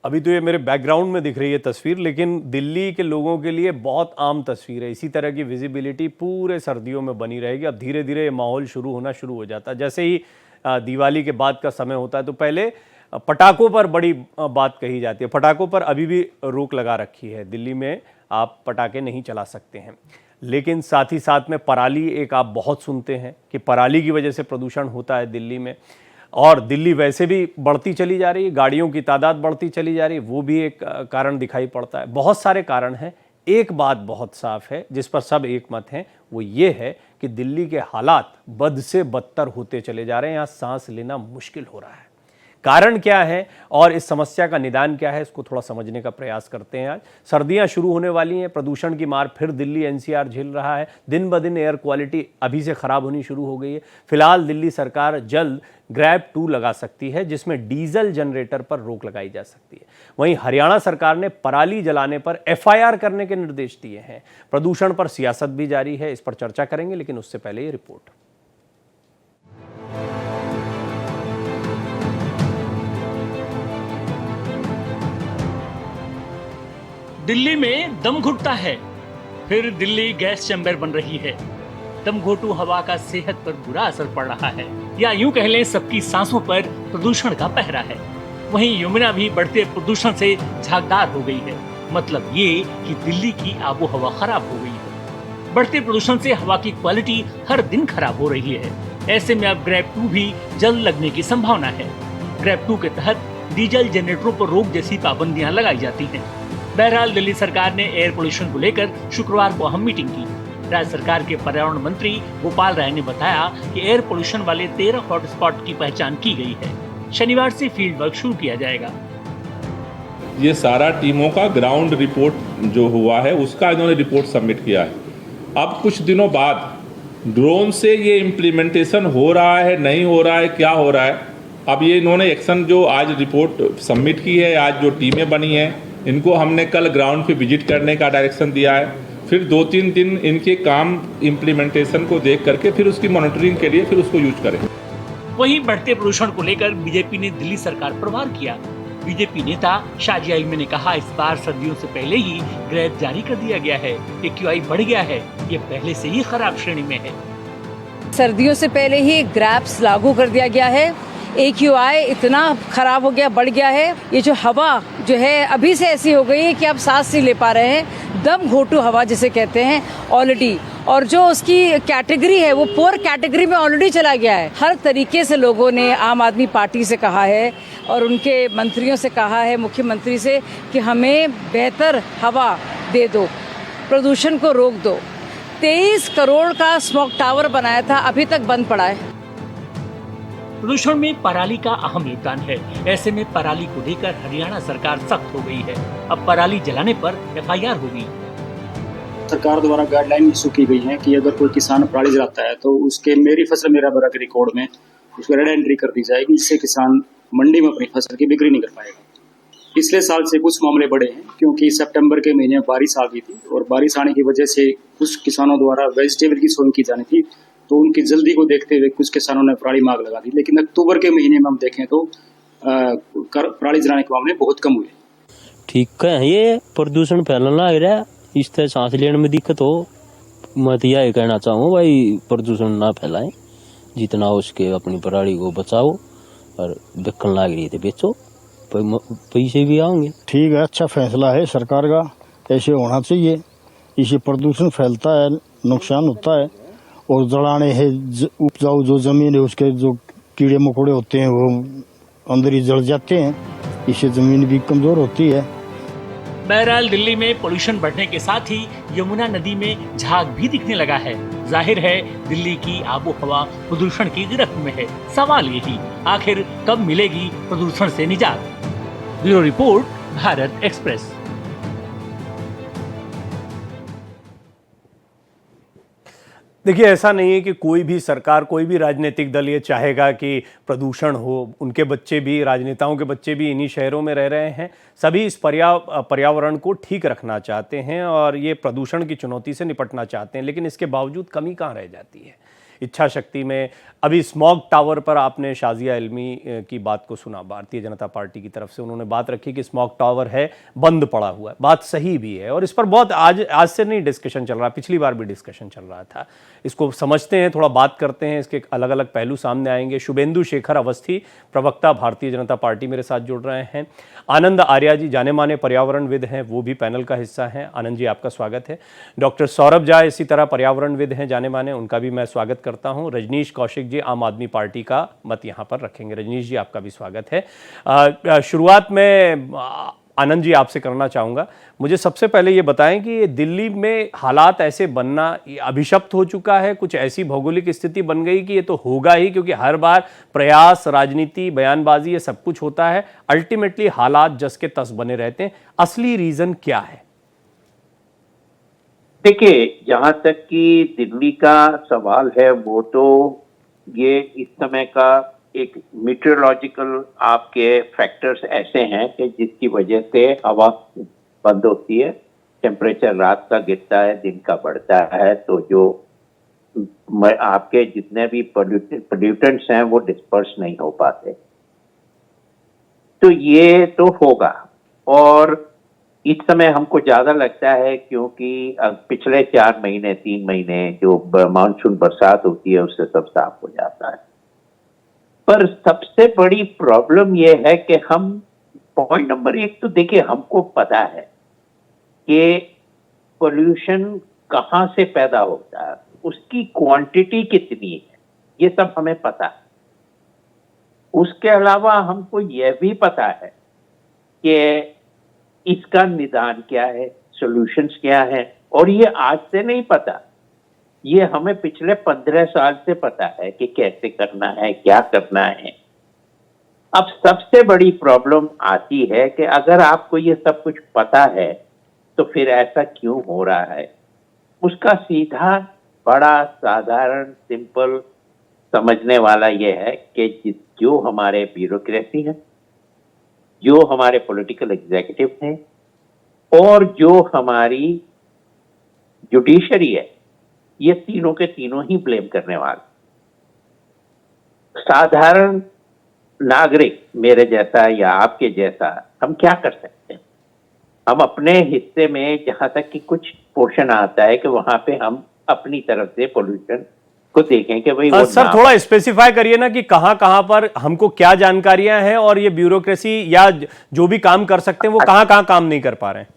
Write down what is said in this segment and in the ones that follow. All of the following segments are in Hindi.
अभी तो ये मेरे बैकग्राउंड में दिख रही है तस्वीर, लेकिन दिल्ली के लोगों के लिए बहुत आम तस्वीर है। इसी तरह की विजिबिलिटी पूरे सर्दियों में बनी रहेगी। अब धीरे धीरे ये माहौल शुरू हो जाता है। जैसे ही दिवाली के बाद का समय होता है तो पहले पटाखों पर बड़ी बात कही जाती है। पटाखों पर अभी भी रोक लगा रखी है। दिल्ली में आप पटाखे नहीं चला सकते हैं, लेकिन साथ ही साथ में पराली एक आप बहुत सुनते हैं कि पराली की वजह से प्रदूषण होता है दिल्ली में। और दिल्ली वैसे भी बढ़ती चली जा रही है, गाड़ियों की तादाद बढ़ती चली जा रही है, वो भी एक कारण दिखाई पड़ता है। बहुत सारे कारण हैं। एक बात बहुत साफ है जिस पर सब एक मत हैं, वो ये है कि दिल्ली के हालात बद से बदतर होते चले जा रहे हैं। यहाँ सांस लेना मुश्किल हो रहा है। कारण क्या है और इस समस्या का निदान क्या है, इसको थोड़ा समझने का प्रयास करते हैं। आज सर्दियां शुरू होने वाली हैं, प्रदूषण की मार फिर दिल्ली एनसीआर झेल रहा है। दिन ब दिन एयर क्वालिटी अभी से खराब होनी शुरू हो गई है। फिलहाल दिल्ली सरकार जल्द ग्रैब 2 लगा सकती है, जिसमें डीजल जनरेटर पर रोक लगाई जा सकती है। वहीं हरियाणा सरकार ने पराली जलाने पर एफआईआर करने के निर्देश दिए हैं। प्रदूषण पर सियासत भी जारी है, इस पर चर्चा करेंगे, लेकिन उससे पहले ये रिपोर्ट। दिल्ली में दम घुटता है, फिर दिल्ली गैस चैम्बर बन रही है। दम घोटू हवा का सेहत पर बुरा असर पड़ रहा है, या यूं कह लें सबकी सांसों पर प्रदूषण का पहरा है। वहीं यमुना भी बढ़ते प्रदूषण से झागदार हो गई है। मतलब ये कि दिल्ली की आबो हवा खराब हो गई है। बढ़ते प्रदूषण से हवा की क्वालिटी हर दिन खराब हो रही है। ऐसे में अब ग्रैब 2 भी जल्द लगने की संभावना है। ग्रैब 2 के तहत डीजल जनरेटरों पर रोक जैसी पाबंदियां लगाई जाती हैं। बहरहाल दिल्ली सरकार ने एयर पोल्यूशन को लेकर शुक्रवार को अहम मीटिंग की। राज्य सरकार के पर्यावरण मंत्री गोपाल राय ने बताया कि एयर पोल्यूशन वाले 13 हॉटस्पॉट की पहचान की गई है। शनिवार से फील्ड वर्क शुरू किया जाएगा। ये सारा टीमों का ग्राउंड रिपोर्ट जो हुआ है उसका इन्होंने रिपोर्ट सबमिट किया है। अब कुछ दिनों बाद ड्रोन से ये इम्प्लीमेंटेशन हो रहा है, नहीं हो रहा है, क्या हो रहा है, अब ये इन्होंने एक्शन जो आज रिपोर्ट सबमिट की है, आज जो टीमें बनी हैं, इनको हमने कल ग्राउंड पे विजिट करने का डायरेक्शन दिया है। फिर 2-3 दिन इनके काम इम्प्लीमेंटेशन को देख करके फिर उसकी मॉनिटरिंग के लिए फिर उसको यूज करें। वहीं बढ़ते प्रदूषण को लेकर बीजेपी ने दिल्ली सरकार पर वार किया। बीजेपी नेता शाजिया इल्मी ने कहा, इस बार सर्दियों से पहले ही ग्रैब जारी कर दिया गया है। AQI बढ़ गया है, ये पहले से ही खराब श्रेणी में है। सर्दियों से पहले ही ग्रैब्स लागू कर दिया गया है। AQI इतना खराब हो गया, बढ़ गया है। ये जो हवा जो है अभी से ऐसी हो गई है कि आप सांस नहीं ले पा रहे हैं। दम घोटू हवा जिसे कहते हैं ऑलरेडी, और जो उसकी कैटेगरी है वो पुअर कैटेगरी में ऑलरेडी चला गया है। हर तरीके से लोगों ने आम आदमी पार्टी से कहा है और उनके मंत्रियों से कहा है, मुख्यमंत्री से, कि हमें बेहतर हवा दे दो, प्रदूषण को रोक दो। 23 करोड़ का स्मोक टावर बनाया था, अभी तक बंद पड़ा है। प्रदूषण में पराली का अहम योगदान है। ऐसे में पराली को लेकर हरियाणा सरकार सख्त हो गई है। अब पराली जलाने पर FIR होगी। सरकार द्वारा गाइडलाइन इशू की गई है कि अगर कोई किसान पराली जलाता है तो उसके मेरी फसल मेरा बरा के रिकॉर्ड में उसको रेड एंट्री कर दी जाएगी, जिससे किसान मंडी में अपनी फसल की बिक्री नहीं कर पाएगा। पिछले साल से कुछ मामले बढ़े हैं क्योंकि सितंबर के महीने में बारिश आ गई थी और बारिश आने की वजह से कुछ किसानों द्वारा वेजिटेबल की सोइंग की जानी थी, तो उनकी जल्दी को देखते हुए कुछ किसानों ने पराली मांग लगा दी। लेकिन अक्टूबर के महीने में हम देखें तो पराली जलाने के मामले बहुत कम हुए। ठीक है, ये प्रदूषण फैलने लग रहा है, इससे सांस लेने में दिक्कत हो। मैं तो यही कहना चाहूँ भाई, प्रदूषण ना फैलाएं, जितना हो सके अपनी पराली को बचाओ और बिकन लग रही है बेचो, पैसे भी आएंगे। ठीक है, अच्छा फैसला है सरकार का, ऐसे होना चाहिए। इससे प्रदूषण फैलता है, नुकसान होता है, और जलाने है उपजाऊ जो जमीन है उसके जो कीड़े मकोड़े होते हैं वो अंदर ही जल जाते हैं, इससे जमीन भी कमजोर होती है। बहरहाल दिल्ली में पोल्यूशन बढ़ने के साथ ही यमुना नदी में झाग भी दिखने लगा है। जाहिर है दिल्ली की आबो हवा प्रदूषण की गिरफ्त में है। सवाल यही, आखिर कब मिलेगी प्रदूषण से निजात? Bureau report, Bharat express. देखिए, ऐसा नहीं है कि कोई भी सरकार, कोई भी राजनीतिक दल ये चाहेगा कि प्रदूषण हो। उनके बच्चे भी, राजनेताओं के बच्चे भी इन्हीं शहरों में रह रहे हैं। सभी इस पर्यावरण को ठीक रखना चाहते हैं और ये प्रदूषण की चुनौती से निपटना चाहते हैं, लेकिन इसके बावजूद कमी कहाँ रह जाती है। इच्छा शक्ति में। अभी स्मॉग टावर पर आपने शाजिया इल्मी की बात को सुना, भारतीय जनता पार्टी की तरफ से उन्होंने बात रखी कि स्मॉग टावर है, बंद पड़ा हुआ है। बात सही भी है और इस पर बहुत आज से नहीं डिस्कशन चल रहा, पिछली बार भी डिस्कशन चल रहा था। इसको समझते हैं, थोड़ा बात करते हैं, इसके अलग अलग पहलू सामने आएंगे। शुभेंदु शेखर अवस्थी, प्रवक्ता भारतीय जनता पार्टी, मेरे साथ जुड़ रहे हैं। आनंद आर्या जी, जाने माने पर्यावरणविद हैं, वो भी पैनल का हिस्सा हैं। आनंद जी, आपका स्वागत है। डॉक्टर सौरभ झा इसी तरह पर्यावरणविद हैं जाने माने, उनका भी मैं स्वागत करता हूं। रजनीश कौशिक जी, आम आदमी पार्टी का मत यहां पर रखेंगे। रजनीश जी, आपका भी स्वागत है। शुरुआत में आनंद जी आपसे करना चाहूँगा, मुझे सबसे पहले ये बताएं कि ये दिल्ली में हालात ऐसे बनना अभिशप्त हो चुका है, कुछ ऐसी भौगोलिक स्थिति बन गई कि ये तो होगा ही, क्योंकि हर बार प्रयास, राजनीति, बयानबाजी, ये सब कुछ होता है, अल्टीमेटली हालात जस के तस बने रहते हैं। असली रीजन क्या है? देखिए, जहां तक कि दिल्ली का सवाल है, वो तो ये इस समय का एक मीटरोलॉजिकल आपके फैक्टर्स ऐसे हैं कि जिसकी वजह से हवा बंद होती है, टेम्परेचर रात का गिरता है, दिन का बढ़ता है, तो जो आपके जितने भी पोल्यूटेंट्स हैं वो डिस्पर्स नहीं हो पाते। तो ये तो होगा, और इस समय हमको ज्यादा लगता है क्योंकि पिछले 4 महीने 3 महीने जो मानसून बरसात होती है उससे सब साफ हो जाता है। पर सबसे बड़ी प्रॉब्लम यह है कि हम, पॉइंट नंबर 1 तो देखिए, हमको पता है कि पोल्यूशन कहाँ से पैदा होता है, उसकी क्वांटिटी कितनी है, ये सब हमें पता है। उसके अलावा हमको यह भी पता है कि इसका निदान क्या है, सॉल्यूशंस क्या है, और ये आज से नहीं पता, ये हमें पिछले 15 साल से पता है कि कैसे करना है, क्या करना है। अब सबसे बड़ी प्रॉब्लम आती है कि अगर आपको ये सब कुछ पता है तो फिर ऐसा क्यों हो रहा है। उसका सीधा, बड़ा, साधारण, सिंपल समझने वाला ये है कि जो हमारे ब्यूरोक्रेसी है, जो हमारे पॉलिटिकल एग्जीक्यूटिव हैं, और जो हमारी जुडिशरी है, ये तीनों के तीनों ही ब्लेम करने वाले। साधारण नागरिक मेरे जैसा या आपके जैसा, हम क्या कर सकते हैं? हम अपने हिस्से में जहां तक कि कुछ पोर्शन आता है कि वहां पे हम अपनी तरफ से पोल्यूशन को देखें कि भाई सर थोड़ा स्पेसिफाई करिए ना कि कहां पर हमको क्या जानकारियां हैं, और ये ब्यूरोक्रेसी या जो भी काम कर सकते हैं वो कहां काम नहीं कर पा रहे हैं।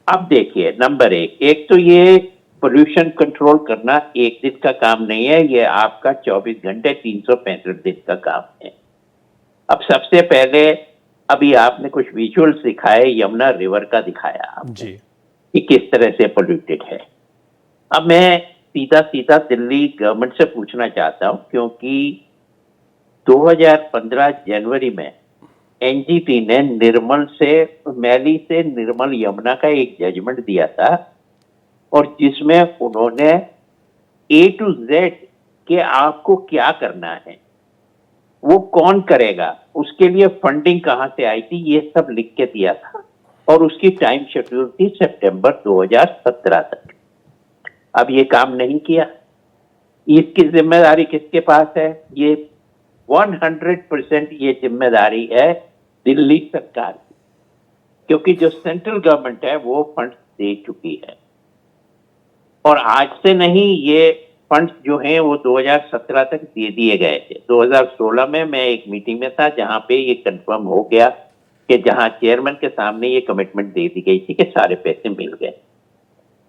अब देखिए, नंबर एक तो ये पोल्यूशन कंट्रोल करना एक दिन का काम नहीं है, ये आपका 24 घंटे 365 दिन का काम है। अब सबसे पहले, अभी आपने कुछ विजुअल्स दिखाए, यमुना रिवर का दिखाया आपने जी, कि किस तरह से पोल्यूटेड है। अब मैं सीधा दिल्ली गवर्नमेंट से पूछना चाहता हूं, क्योंकि 2015 जनवरी में एनजीटी ने मैली से निर्मल यमुना का एक जजमेंट दिया था, और जिसमें उन्होंने A to Z के आपको क्या करना है, वो कौन करेगा, उसके लिए फंडिंग कहां से आई थी, ये सब लिख के दिया था, और उसकी टाइम शेड्यूल थी सितंबर 2017 तक। अब ये काम नहीं किया, इसकी जिम्मेदारी किसके पास है? ये 100% ये जिम्मेदारी है दिल्ली सरकार की, क्योंकि जो सेंट्रल गवर्नमेंट है वो फंड दे चुकी है, और आज से नहीं, ये फंड जो हैं वो 2017 तक दे दिए गए थे। 2016 में मैं एक मीटिंग में था जहां पे ये कंफर्म हो गया कि जहां चेयरमैन के सामने ये कमिटमेंट दे दी गई थी कि सारे पैसे मिल गए।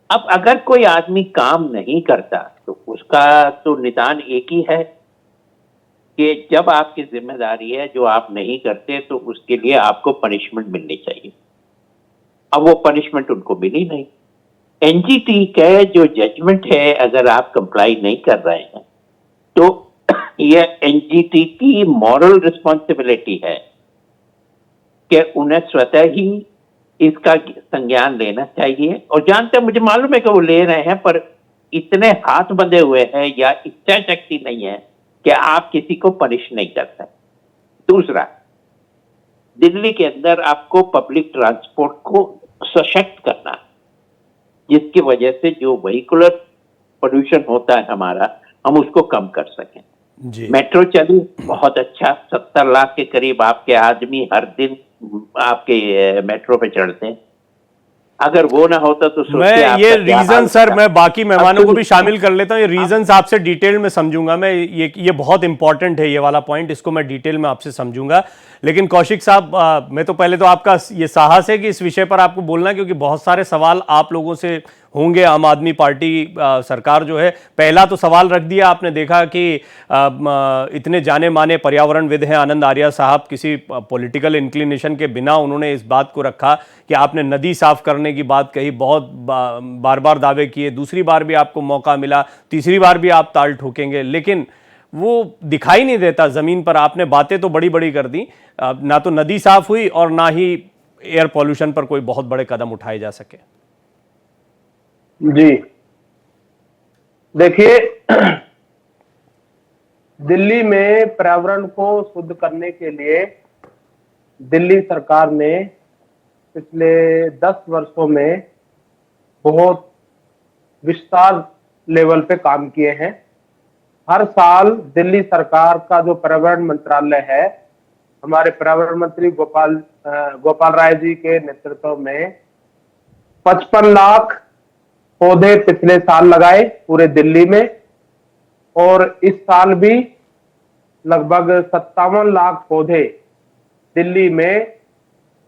अब अगर कोई आदमी काम नहीं करता तो उसका तो निदान एक ही है कि जब आपकी जिम्मेदारी है, जो आप नहीं करते, तो उसके लिए आपको पनिशमेंट मिलनी चाहिए। अब वो पनिशमेंट उनको मिली नहीं। एनजीटी का जो जजमेंट है, अगर आप कंप्लाई नहीं कर रहे हैं तो ये एनजीटी की मॉरल रिस्पॉन्सिबिलिटी है कि उन्हें स्वतः ही इसका संज्ञान लेना चाहिए। और जानते हैं, मुझे मालूम है कि वो ले रहे हैं, पर इतने हाथ बंधे हुए हैं या इच्छा शक्ति नहीं है कि आप किसी को पनिश नहीं कर सकते। दूसरा, दिल्ली के अंदर आपको पब्लिक ट्रांसपोर्ट को सशक्त करना, जिसकी वजह से जो व्हीकुलर पोल्यूशन होता है हमारा, हम उसको कम कर सकें। जी मेट्रो चली, बहुत अच्छा, 70 लाख के करीब आपके आदमी हर दिन आपके मेट्रो पे चढ़ते हैं। अगर वो ना होता तो सोचिए मैं आपका ये क्या रीजन हाल सर होता। मैं बाकी मेहमानों को भी अब शामिल कर लेता हूँ। ये रीजंस आपसे डिटेल में समझूंगा मैं, ये बहुत इंपॉर्टेंट है ये वाला पॉइंट, इसको मैं डिटेल में आपसे समझूंगा। लेकिन कौशिक साहब, मैं तो पहले तो आपका ये साहस है कि इस विषय पर आपको बोलना, क्योंकि बहुत सारे सवाल आप लोगों से होंगे। आम आदमी पार्टी सरकार जो है, पहला तो सवाल रख दिया आपने, देखा कि इतने जाने माने पर्यावरणविद हैं आनंद आर्या साहब, किसी पॉलिटिकल इंक्लिनेशन के बिना उन्होंने इस बात को रखा कि आपने नदी साफ करने की बात कही, बहुत बार बार दावे किए, दूसरी बार भी आपको मौका मिला, तीसरी बार भी आप ताल ठोकेंगे, लेकिन वो दिखाई नहीं देता जमीन पर। आपने बातें तो बड़ी बड़ी कर दी, ना तो नदी साफ हुई और ना ही एयर पॉल्यूशन पर कोई बहुत बड़े कदम उठाए जा सके। जी देखिए, दिल्ली में पर्यावरण को शुद्ध करने के लिए दिल्ली सरकार ने पिछले 10 वर्षों में बहुत विस्तार लेवल पे काम किए हैं। हर साल दिल्ली सरकार का जो पर्यावरण मंत्रालय है, हमारे पर्यावरण मंत्री गोपाल राय जी के नेतृत्व में 55 लाख पौधे पिछले साल लगाए पूरे दिल्ली में, और इस साल भी लगभग 57 लाख पौधे दिल्ली में,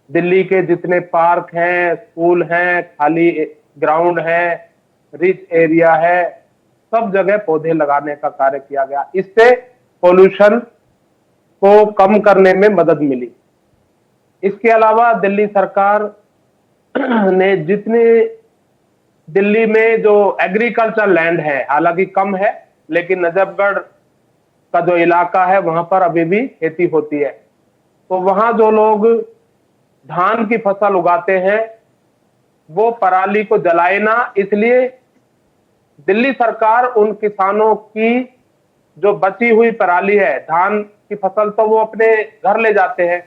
दिल्ली के जितने पार्क हैं, स्कूल हैं, खाली ग्राउंड है, रिच एरिया है, सब जगह पौधे लगाने का कार्य किया गया। इससे पोल्यूशन को कम करने में मदद मिली। इसके अलावा दिल्ली सरकार ने जितने दिल्ली में जो एग्रीकल्चर लैंड है, हालांकि कम है, लेकिन नजफगढ़ का जो इलाका है वहां पर अभी भी खेती होती है, तो वहां जो लोग धान की फसल उगाते हैं वो पराली को जलाए ना, इसलिए दिल्ली सरकार उन किसानों की जो बची हुई पराली है, धान की फसल, तो वो अपने घर ले जाते हैं,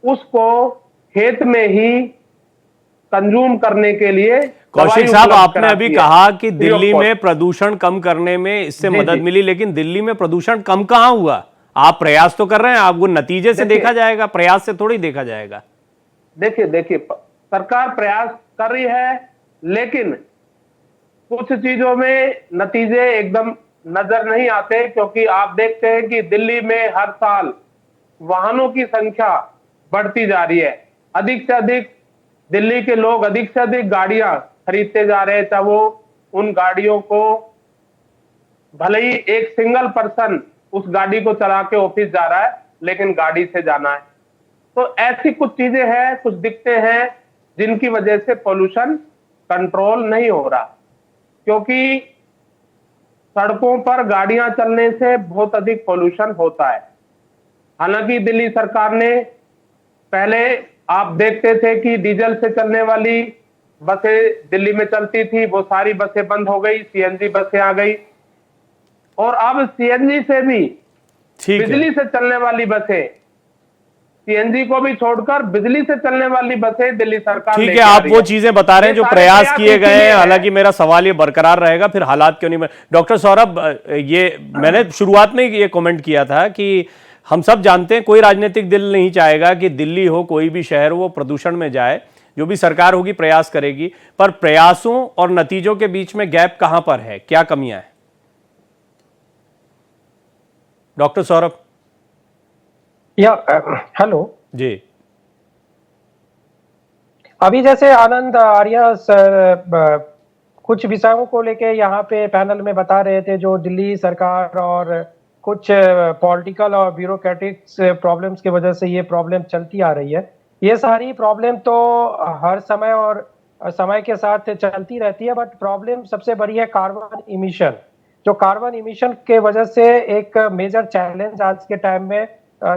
उसको खेत में ही कंज्यूम करने के लिए। कौशिक साहब, आपने अभी कहा कि दिल्ली में प्रदूषण कम करने में इससे मदद मिली, लेकिन दिल्ली में प्रदूषण कम कहां हुआ? आप प्रयास तो कर रहे हैं, आपको नतीजे से देखा जाएगा, प्रयास से थोड़ी देखा जाएगा। देखिए सरकार प्रयास कर रही है, लेकिन कुछ चीजों में नतीजे एकदम नजर नहीं आते, क्योंकि आप देखते हैं कि दिल्ली में हर साल वाहनों की संख्या बढ़ती जा रही है। अधिक से अधिक दिल्ली के लोग अधिक से अधिक गाड़ियां खरीदते जा रहे हैं, चाहे वो उन गाड़ियों को, भले ही एक सिंगल पर्सन उस गाड़ी को चला के ऑफिस जा रहा है, लेकिन गाड़ी से जाना है। तो ऐसी कुछ चीजें हैं, कुछ दिक्कतें हैं जिनकी वजह से पोल्यूशन कंट्रोल नहीं हो रहा, क्योंकि सड़कों पर गाड़ियां चलने से बहुत अधिक पोल्यूशन होता है। हालांकि दिल्ली सरकार ने, पहले आप देखते थे कि डीजल से चलने वाली बसें दिल्ली में चलती थी, वो सारी बसें बंद हो गई, सीएनजी बसें आ गई, और अब सीएनजी से भी बिजली से चलने वाली बसें, सीएनजी को भी छोड़कर बिजली से चलने वाली बसें दिल्ली सरकार ठीक है, आप वो चीजें बता रहे हैं जो प्रयास किए गए हैं। हालांकि मेरा सवाल ये बरकरार रहेगा, फिर हालात क्यों नहीं। डॉक्टर सौरभ, ये मैंने शुरुआत में ये कमेंट किया था कि हम सब जानते हैं कोई राजनीतिक दिल नहीं चाहेगा कि दिल्ली हो, कोई भी शहर हो, वो प्रदूषण में जाए। जो भी सरकार होगी प्रयास करेगी, पर प्रयासों और नतीजों के बीच में गैप कहां पर है, क्या कमियां हैं? डॉक्टर सौरभ। हेलो जी, अभी जैसे आनंद आर्या सर कुछ विषयों को लेके यहाँ पे पैनल में बता रहे थे, जो दिल्ली सरकार और कुछ पॉलिटिकल और ब्यूरोक्रेटिक्स प्रॉब्लम्स की वजह से ये प्रॉब्लम चलती आ रही है। ये सारी प्रॉब्लम तो हर समय और समय के साथ चलती रहती है, बट प्रॉब्लम सबसे बड़ी है कार्बन इमिशन। जो कार्बन इमिशन के वजह से एक मेजर चैलेंज आज के टाइम में,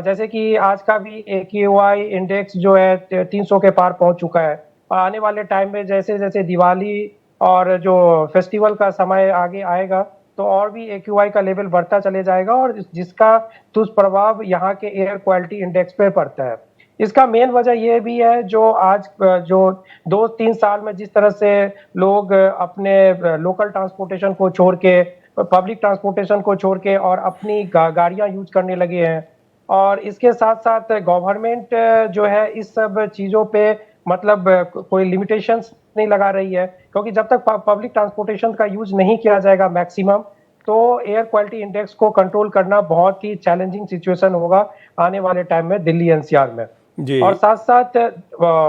जैसे कि आज का भी AQI इंडेक्स जो है 300 के पार पहुंच चुका है। आने वाले टाइम में जैसे जैसे दिवाली और जो फेस्टिवल का समय आगे आएगा, तो और भी AQI का लेवल बढ़ता चले जाएगा, और जिसका दुष्प्रभाव यहाँ के एयर क्वालिटी इंडेक्स पे पड़ता है। इसका मेन वजह यह भी है, जो आज जो 2-3 साल में जिस तरह से लोग अपने लोकल ट्रांसपोर्टेशन को छोड़ के पब्लिक ट्रांसपोर्टेशन को छोड़ के और अपनी गाड़ियां यूज करने लगे हैं। और इसके साथ साथ गवर्नमेंट जो है इस सब चीज़ों पे मतलब कोई लिमिटेशंस नहीं लगा रही है, क्योंकि जब तक पब्लिक ट्रांसपोर्टेशन का यूज नहीं किया जाएगा मैक्सिमम, तो एयर क्वालिटी इंडेक्स को कंट्रोल करना बहुत ही चैलेंजिंग सिचुएशन होगा आने वाले टाइम में दिल्ली एनसीआर में जी। और साथ साथ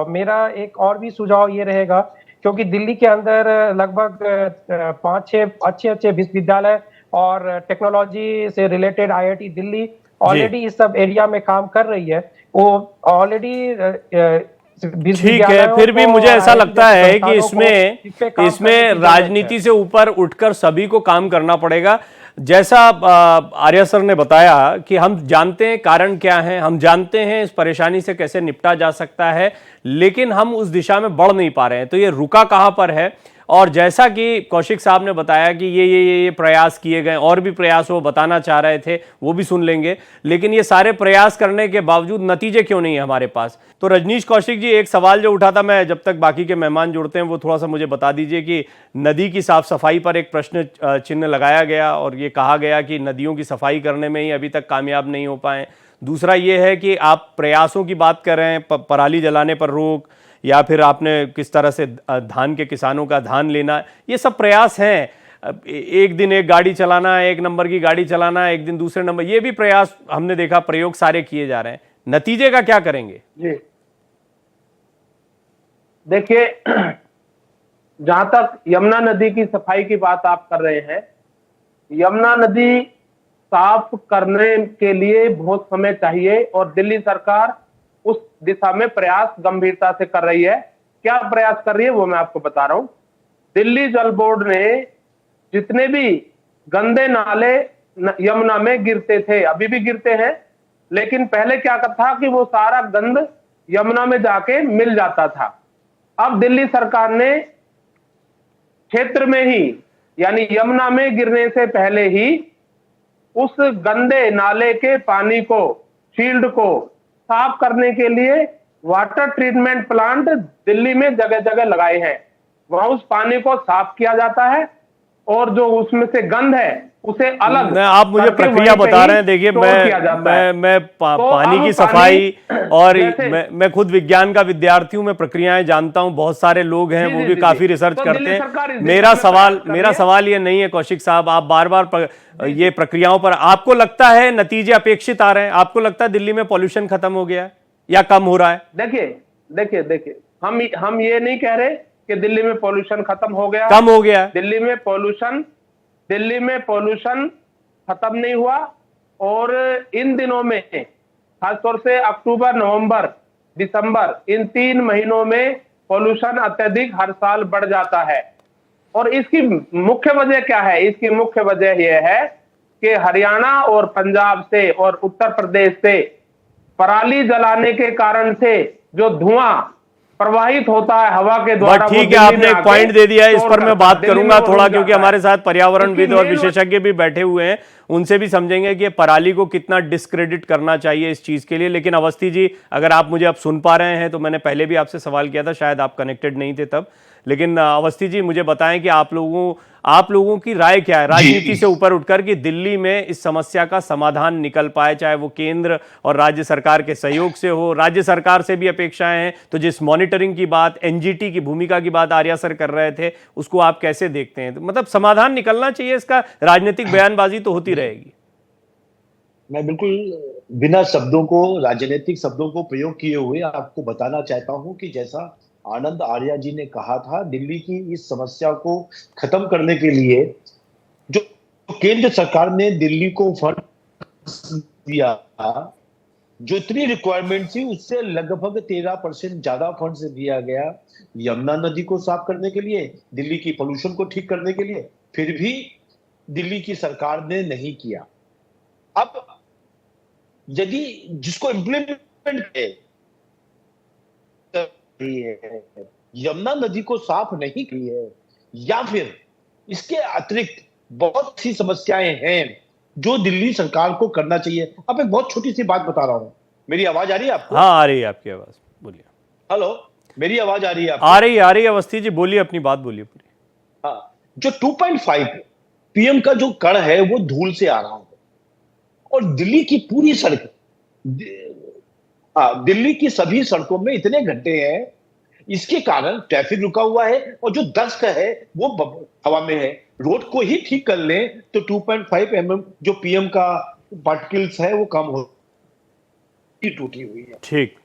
मेरा एक और भी सुझाव ये रहेगा, क्योंकि दिल्ली के अंदर लगभग 5-6 अच्छे विश्वविद्यालय और टेक्नोलॉजी से रिलेटेड आईआईटी दिल्ली ऑलरेडी इस सब एरिया में काम कर रही है। वो ऑलरेडी ठीक है, फिर भी मुझे ऐसा लगता है कि इसमें राजनीति से ऊपर उठकर सभी को काम करना पड़ेगा। जैसा आर्या सर ने बताया कि हम जानते हैं कारण क्या है, हम जानते हैं इस परेशानी से कैसे निपटा जा सकता है, लेकिन हम उस दिशा में बढ़ नहीं पा रहे हैं। तो ये रुका कहाँ पर है? और जैसा कि कौशिक साहब ने बताया कि ये प्रयास किए गए, और भी प्रयास वो बताना चाह रहे थे, वो भी सुन लेंगे, लेकिन ये सारे प्रयास करने के बावजूद नतीजे क्यों नहीं है हमारे पास? तो रजनीश कौशिक जी, एक सवाल जो उठा था, मैं जब तक बाकी के मेहमान जुड़ते हैं वो थोड़ा सा मुझे बता दीजिए कि नदी की साफ सफाई पर एक प्रश्न चिन्ह लगाया गया और ये कहा गया कि नदियों की सफाई करने में ही अभी तक कामयाब नहीं हो पाए। दूसरा ये है कि आप प्रयासों की बात कर रहे हैं, पराली जलाने पर रोक, या फिर आपने किस तरह से धान के किसानों का धान लेना, ये सब प्रयास हैं। एक दिन एक गाड़ी चलाना, एक नंबर की गाड़ी चलाना, एक दिन दूसरे नंबर, ये भी प्रयास हमने देखा, प्रयोग सारे किए जा रहे हैं। नतीजे का क्या करेंगे? जी देखिए, जहां तक यमुना नदी की सफाई की बात आप कर रहे हैं, यमुना नदी साफ करने के लिए बहुत समय चाहिए और दिल्ली सरकार उस दिशा में प्रयास गंभीरता से कर रही है। क्या प्रयास कर रही है वो मैं आपको बता रहा हूं। दिल्ली जल बोर्ड ने जितने भी गंदे नाले यमुना में गिरते थे, अभी भी गिरते हैं, लेकिन पहले क्या था कि वो सारा गंद यमुना में जाके मिल जाता था। अब दिल्ली सरकार ने क्षेत्र में ही, यानी यमुना में गिरने से पहले ही, उस गंदे नाले के पानी को, शील्ड को साफ करने के लिए वाटर ट्रीटमेंट प्लांट दिल्ली में जगह जगह लगाए हैं। वहां उस पानी को साफ किया जाता है और जो उसमें से गंद है उसे अलग, आप मुझे प्रक्रिया बता रहे हैं। देखिए, मैं पानी की सफाई और मैं खुद विज्ञान का विद्यार्थी हूं, मैं प्रक्रियाएं जानता हूं, बहुत सारे लोग हैं वो भी काफी रिसर्च करते हैं। मेरा सवाल ये नहीं है कौशिक साहब, आप बार बार ये प्रक्रियाओं पर, आपको लगता है नतीजे अपेक्षित आ रहे हैं? आपको लगता है दिल्ली में पॉल्यूशन खत्म हो गया है या कम हो रहा है? देखिए, हम ये नहीं कह रहे कि दिल्ली में पॉल्यूशन खत्म हो गया, कम हो गया। दिल्ली में पॉल्यूशन खत्म नहीं हुआ। और इन दिनों में, खासतौर से अक्टूबर, नवंबर, दिसंबर, इन 3 महीनों में पॉल्यूशन अत्यधिक हर साल बढ़ जाता है। और इसकी मुख्य वजह क्या है? इसकी मुख्य वजह यह है कि हरियाणा और पंजाब से और उत्तर प्रदेश से पराली जलाने के कारण से जो धुआं प्रवाहित होता है हवा के द्वारा, ठीक है, आपने एक पॉइंट दे दिया है, इस पर मैं बात करूंगा थोड़ा, क्योंकि हमारे साथ पर्यावरणविद और विशेषज्ञ भी बैठे हुए हैं, उनसे भी समझेंगे कि पराली को कितना डिस्क्रेडिट करना चाहिए इस चीज के लिए। लेकिन अवस्थी जी, अगर आप मुझे अब सुन पा रहे हैं, तो मैंने पहले भी आपसे सवाल किया था, शायद आप कनेक्टेड नहीं थे तब, लेकिन अवस्थी जी मुझे बताएं कि आप लोगों की राय क्या है राजनीति से ऊपर उठकर कि दिल्ली में इस समस्या का समाधान निकल पाए, चाहे वो केंद्र और राज्य सरकार के सहयोग से हो। राज्य सरकार से भी अपेक्षाएं हैं, तो जिस मॉनिटरिंग की बात, एनजीटी की भूमिका की बात आर्या सर कर रहे थे, उसको आप कैसे देखते हैं? तो मतलब समाधान निकलना चाहिए, इसका राजनीतिक बयानबाजी तो होती रहेगी। मैं बिल्कुल बिना शब्दों को, राजनीतिक शब्दों को प्रयोग किए हुए आपको बताना चाहता हूं कि जैसा आनंद आर्या जी ने कहा था, दिल्ली की इस समस्या को खत्म करने के लिए जो केंद्र सरकार ने दिल्ली को फंड दिया, जो इतनी रिक्वायरमेंट थी उससे लगभग 13% ज्यादा फंड से दिया गया यमुना नदी को साफ करने के लिए, दिल्ली की पोल्यूशन को ठीक करने के लिए, फिर भी दिल्ली की सरकार ने नहीं किया। अब यदि जिसको इम्प्लीमेंट यमुना नदी को साफ नहीं की है, या फिर इसके अतिरिक्त बहुत सी समस्याएं हैं जो दिल्ली सरकार को करना चाहिए। अब एक बहुत छोटी सी बात बता रहा हूं, मेरी आवाज आ रही है आपको? हाँ, आ रही है आपकी आवाज, बोलिए। हेलो, मेरी आवाज आ रही है आपको? आ रही है अवस्थी जी, बोलिए, अपनी बात बोलिए पूरी। हाँ, जो 2.5 पीएम का जो कण है वो धूल से आ रहा है। और दिल्ली की पूरी सड़क, दिल्ली की सभी सड़कों में इतने गड्ढे हैं, इसके कारण ट्रैफिक रुका हुआ है और जो डस्ट है वो हवा में है। रोड को ही ठीक कर लें तो 2.5 mm जो पीएम का पार्टिकल्स है वो कम हो, टूटी हुई है। ठीक,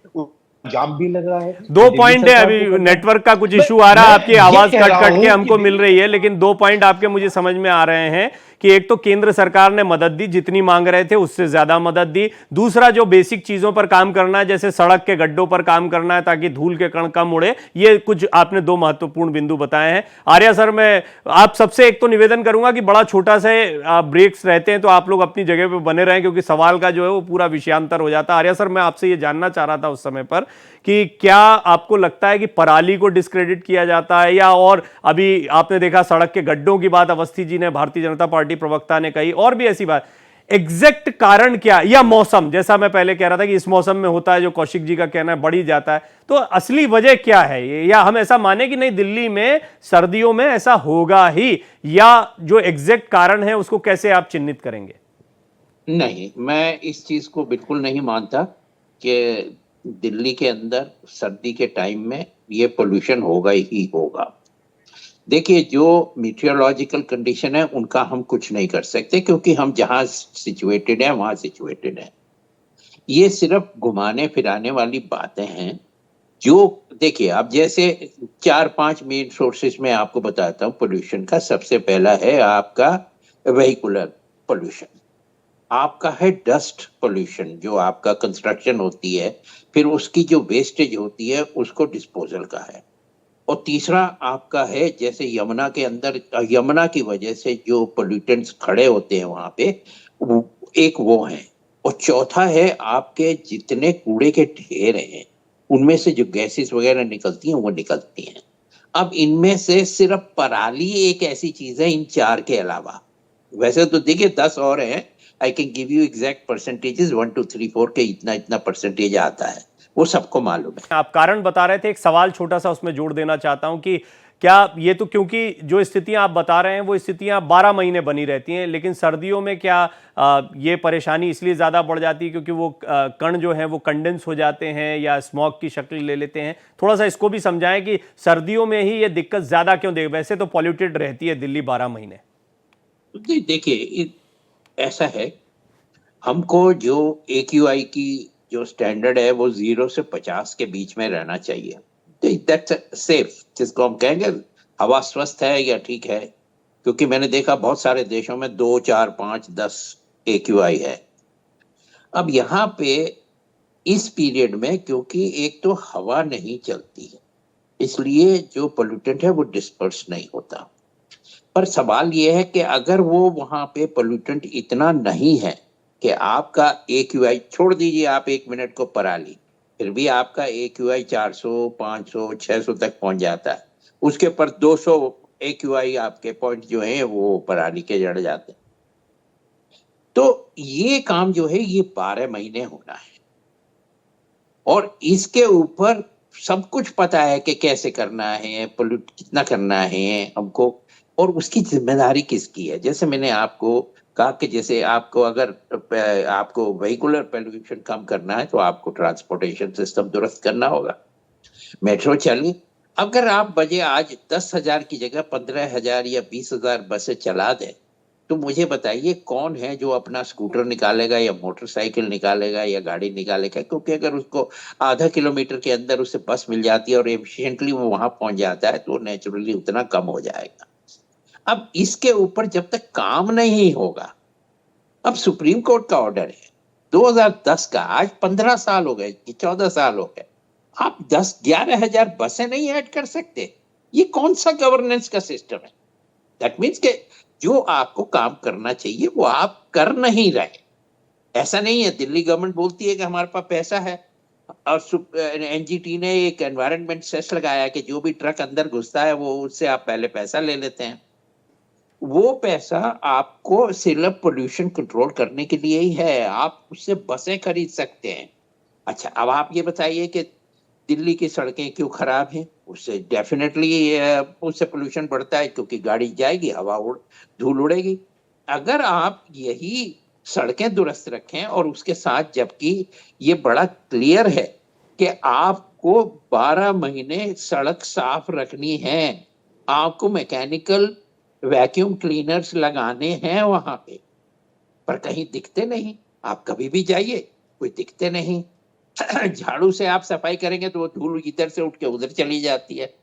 जाम भी लग रहा है। दो पॉइंट है, अभी नेटवर्क का कुछ इशू आ रहा है, आपकी आवाज कट कट के हमको मिल रही है, लेकिन 2 पॉइंट आपके मुझे समझ में आ रहे हैं कि एक तो केंद्र सरकार ने मदद दी, जितनी मांग रहे थे उससे ज्यादा मदद दी। दूसरा, जो बेसिक चीजों पर काम करना है, जैसे सड़क के गड्ढों पर काम करना है ताकि धूल के कण कम उड़े, ये कुछ आपने 2 महत्वपूर्ण बिंदु बताए हैं। आर्या सर, मैं आप सबसे एक तो निवेदन करूंगा कि बड़ा छोटा सा ब्रेक्स रहते हैं तो आप लोग अपनी जगह पर बने रहें, क्योंकि सवाल का जो है वो पूरा विषयांतर हो जाता है। आर्या सर, मैं आपसे ये जानना चाह रहा था उस समय पर कि क्या आपको लगता है कि पराली को डिस्क्रेडिट किया जाता है, या और अभी आपने देखा सड़क के गड्ढों की बात अवस्थी जी ने, भारतीय जनता पार्टी प्रवक्ता ने कही, और भी ऐसी बात, एग्जैक्ट कारण क्या, या मौसम, जैसा मैं पहले कह रहा था कि इस मौसम में होता है, जो कौशिक जी का कहना है बढ़ ही जाता है, तो असली वजह क्या है ये, या हम ऐसा माने कि नहीं दिल्ली में सर्दियों में ऐसा होगा ही, या जो एग्जैक्ट कारण है उसको कैसे आप चिन्हित करेंगे? नहीं, मैं इस चीज को बिल्कुल नहीं मानता कि दिल्ली के अंदर सर्दी के टाइम में ये पोल्यूशन होगा ही होगा। देखिए, जो मीटियोलॉजिकल कंडीशन है उनका हम कुछ नहीं कर सकते, क्योंकि हम जहां सिचुएटेड है वहां सिचुएटेड है। ये सिर्फ घुमाने फिराने वाली बातें हैं। जो देखिए, अब जैसे 4-5 मेन सोर्सेस में आपको बताता हूँ पोल्यूशन का। सबसे पहला है आपका व्हीकुलर पोल्यूशन, आपका है डस्ट पोल्यूशन, जो आपका कंस्ट्रक्शन होती है, फिर उसकी जो वेस्टेज होती है उसको डिस्पोजल का है, और तीसरा आपका है जैसे यमुना के अंदर, यमुना की वजह से जो पोल्यूटेंट्स खड़े होते हैं वहां पे, एक वो है, और चौथा है आपके जितने कूड़े के ढेर हैं उनमें से जो गैसेस वगैरह निकलती हैं वो निकलती हैं। अब इनमें से सिर्फ पराली एक ऐसी चीज है इन 4 के अलावा। वैसे तो देखिए 10 और हैं, I can give you exact percentages 1 2 3 4 के इतना परसेंटेज आता है, वो सबको मालूम है। आप कारण बता रहे थे, एक सवाल छोटा सा उसमें जोड़ देना चाहता हूं कि क्या ये तो, क्योंकि जो स्थितियां आप बता रहे हैं वो स्थितियां 12 महीने बनी रहती हैं, लेकिन सर्दियों में क्या ये परेशानी इसलिए ज़्यादा बढ़ जाती है क्योंकि वो कण जो हैं वो कंडेंस हो जाते हैं या स्मॉग की शक्ल ले लेते हैं? थोड़ा सा इसको भी समझाएं कि सर्दियों में ही ये दिक्कत ज़्यादा क्यों दे, वैसे तो पॉल्यूटेड रहती है दिल्ली 12 महीने। देखिए, ऐसा है, हमको जो AQI की जो स्टैंडर्ड है वो 0 से 50 के बीच में रहना चाहिए। दैट्स सेफ, जिसको हम कहेंगे हवा स्वस्थ है या ठीक है, क्योंकि मैंने देखा बहुत सारे देशों में 2, 4, 5, 10 AQI है। अब यहाँ पे इस पीरियड में, क्योंकि एक तो हवा नहीं चलती है, इसलिए जो पोल्यूटेंट है वो डिस्पर्स नहीं होता। पर सवाल ये है कि अगर वो वहां पे पोल्यूटेंट इतना नहीं है कि आपका AQI, छोड़ दीजिए आप 1 मिनट को पराली, फिर भी आपका AQI 400, 500, 600 तक पहुंच जाता है, उसके पर 200 AQI आपके पॉइंट जो हैं वो पराली के जड़ जाते हैं। तो ये काम जो है ये 12 महीने होना है, और इसके ऊपर सब कुछ पता है कि कैसे करना है, पोल्यूट कितना करना है हमको, और उसकी जिम्मेदारी किसकी है। जैसे मैंने आपको कहा कि जैसे आपको अगर आपको व्हीकुलर पोल्यूशन कम करना है तो आपको ट्रांसपोर्टेशन सिस्टम दुरुस्त करना होगा, मेट्रो चलिए। अगर आप बजे आज 10,000 की जगह 15,000 या 20,000 बसें चला दें, तो मुझे बताइए कौन है जो अपना स्कूटर निकालेगा या मोटरसाइकिल निकालेगा या गाड़ी निकालेगा, क्योंकि अगर उसको आधा किलोमीटर के अंदर उसे बस मिल जाती है और एफिशिएंटली वो वहां पहुंच जाता है तो नेचुरली उतना कम हो जाएगा। अब इसके ऊपर जब तक काम नहीं होगा, अब सुप्रीम कोर्ट का ऑर्डर है 2010 का, आज 15 साल हो गए, 14 साल हो गए, आप 10-11,000 बसें नहीं ऐड कर सकते? ये कौन सा गवर्नेंस का सिस्टम है? दैट मीन्स के जो आपको काम करना चाहिए वो आप कर नहीं रहे। ऐसा नहीं है दिल्ली गवर्नमेंट बोलती है कि हमारे पास पैसा है, और NGT ने एक एनवायरनमेंट सेस लगाया कि जो भी ट्रक अंदर घुसता है वो उससे आप पहले पैसा ले लेते हैं। वो पैसा आपको सिर्फ पोल्यूशन कंट्रोल करने के लिए ही है, आप उससे बसें खरीद सकते हैं। अच्छा, अब आप ये बताइए कि दिल्ली की सड़कें क्यों खराब हैं, उससे डेफिनेटली उससे पोल्यूशन बढ़ता है, क्योंकि गाड़ी जाएगी, हवा धूल उड़ेगी। अगर आप यही सड़कें दुरुस्त रखें, और उसके साथ जबकि ये बड़ा क्लियर है कि आपको 12 महीने सड़क साफ रखनी है, आपको मैकेनिकल वैक्यूम क्लीनर्स लगाने हैं वहां पे, पर कहीं दिखते नहीं। आप कभी भी जाइए, कोई दिखते नहीं। झाड़ू से आप सफाई करेंगे तो वो धूल इधर से उठ के उधर चली जाती है।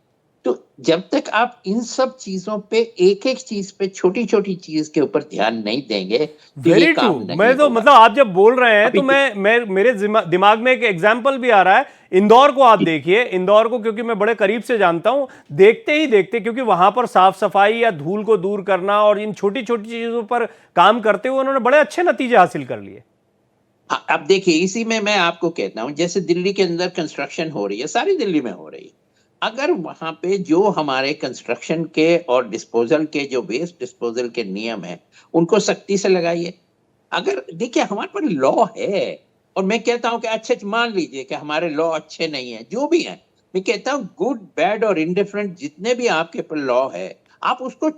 तो जब तक आप इन सब चीजों पे, एक एक चीज पे, छोटी छोटी चीज के ऊपर ध्यान नहीं देंगे तो वेरी ये ट्रू। काम नहीं मैं तो होगा। मतलब आप जब बोल रहे हैं अभी तो मैं मेरे दिमाग में एक एग्जांपल भी आ रहा है। इंदौर को आप देखिए, इंदौर को क्योंकि मैं बड़े करीब से जानता हूं, देखते ही देखते, क्योंकि वहां पर साफ सफाई या धूल को दूर करना और इन छोटी छोटी चीजों पर काम करते हुए उन्होंने बड़े अच्छे नतीजे हासिल कर लिए। अब देखिए, इसी में मैं आपको कहता हूं, जैसे दिल्ली के अंदर कंस्ट्रक्शन हो रही है, सारी दिल्ली में हो रही है, अगर वहां पे जो हमारे कंस्ट्रक्शन के और डिस्पोजल के, जो वेस्ट डिस्पोजल के नियम है, उनको सख्ती से लगाइए। अगर देखिए, हमारे पर लॉ है, और मैं कहता हूं कि अच्छे, मान लीजिए कि हमारे लॉ अच्छे नहीं है, जो भी है, मैं कहता हूं गुड, बैड और इंडिफरेंट जितने भी आपके पर लॉ है, आप उसको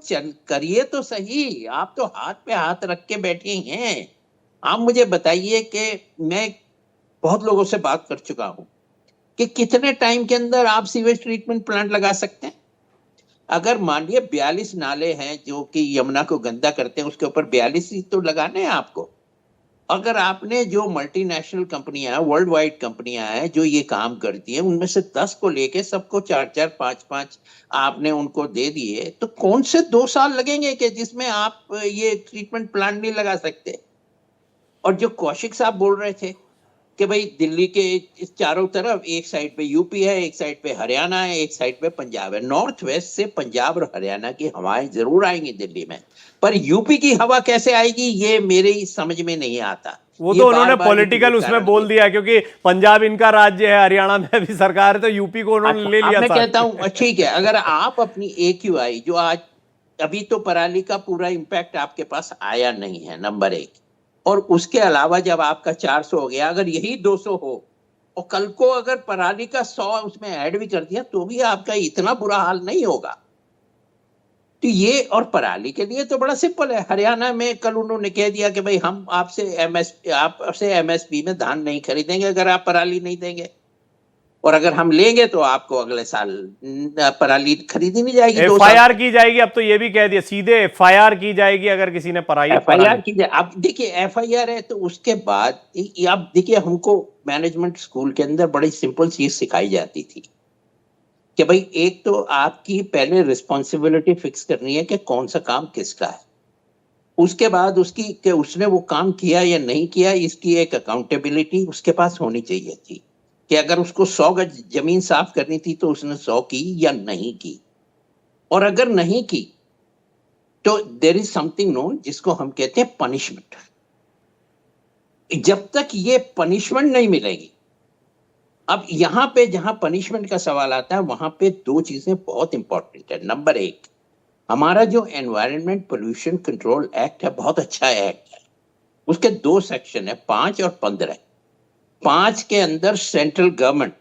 करिए तो सही। आप तो हाथ पे हाथ रख के बैठे हैं। आप मुझे बताइए कि मैं बहुत लोगों से बात कर चुका हूं कि कितने टाइम के अंदर आप सीवेज ट्रीटमेंट प्लांट लगा सकते हैं। अगर मान लिया 42 नाले हैं जो कि यमुना को गंदा करते हैं, उसके ऊपर 42 ही तो लगाने हैं आपको। अगर आपने जो मल्टीनेशनल कंपनियां, वर्ल्ड वाइड कंपनियां हैं जो ये काम करती हैं, उनमें से 10 को लेके सबको 4-4, 5-5 आपने उनको दे दिए, तो कौन से 2 साल लगेंगे कि जिसमें आप ये ट्रीटमेंट प्लांट नहीं लगा सकते। और जो कौशिक साहब बोल रहे थे कि भाई दिल्ली के इस चारों तरफ, एक साइड पे यूपी है, एक साइड पे हरियाणा है, एक साइड पे पंजाब है, नॉर्थ वेस्ट से पंजाब और हरियाणा की हवाएं जरूर आएंगी दिल्ली में, पर यूपी की हवा कैसे आएगी ये मेरे समझ में नहीं आता। वो तो उन्होंने पॉलिटिकल उसमें बोल दिया, क्योंकि पंजाब इनका राज्य है, हरियाणा में भी सरकार है, तो यूपी को उन्होंने ले लिया। मैं कहता हूं ठीक है, अगर आप अपनी AQI जो आज, अभी तो पराली का पूरा इंपैक्ट आपके पास आया नहीं है, नंबर 1, और उसके अलावा जब आपका 400 हो गया, अगर यही 200 हो, और कल को अगर पराली का 100 उसमें ऐड भी कर दिया, तो भी आपका इतना बुरा हाल नहीं होगा। तो ये, और पराली के लिए तो बड़ा सिंपल है। हरियाणा में कल उन्होंने कह दिया कि भाई हम आपसे MSP में धान नहीं खरीदेंगे अगर आप पराली नहीं देंगे, और अगर हम लेंगे तो आपको अगले साल पराली खरीदी नहीं जाएगी। FIR की जाएगी। अब तो ये भी कह दिया सीधे, FIR की जाएगी अगर किसी ने FIR की जाए। अब देखिए, FIR है तो उसके बाद आप देखिए, हमको मैनेजमेंट स्कूल के अंदर बड़ी सिंपल चीज सिखाई जाती थी कि भाई एक तो आपकी पहले रिस्पॉन्सिबिलिटी फिक्स करनी है कि कौन सा काम किसका है, उसके बाद उसकी कि उसने वो काम किया या नहीं किया, इसकी एक अकाउंटेबिलिटी उसके पास होनी चाहिए थी कि अगर उसको 100 गज जमीन साफ करनी थी तो उसने 100 की या नहीं की, और अगर नहीं की तो देयर इज समथिंग नोन जिसको हम कहते हैं पनिशमेंट। जब तक ये पनिशमेंट नहीं मिलेगी, अब यहां पे जहां पनिशमेंट का सवाल आता है, वहां पे 2 चीजें बहुत इंपॉर्टेंट है। नंबर 1, हमारा जो एनवायरनमेंट पोल्यूशन कंट्रोल एक्ट है, बहुत अच्छा एक्ट है, उसके 2 सेक्शन है, 5 और 15। 5 के अंदर सेंट्रल गवर्नमेंट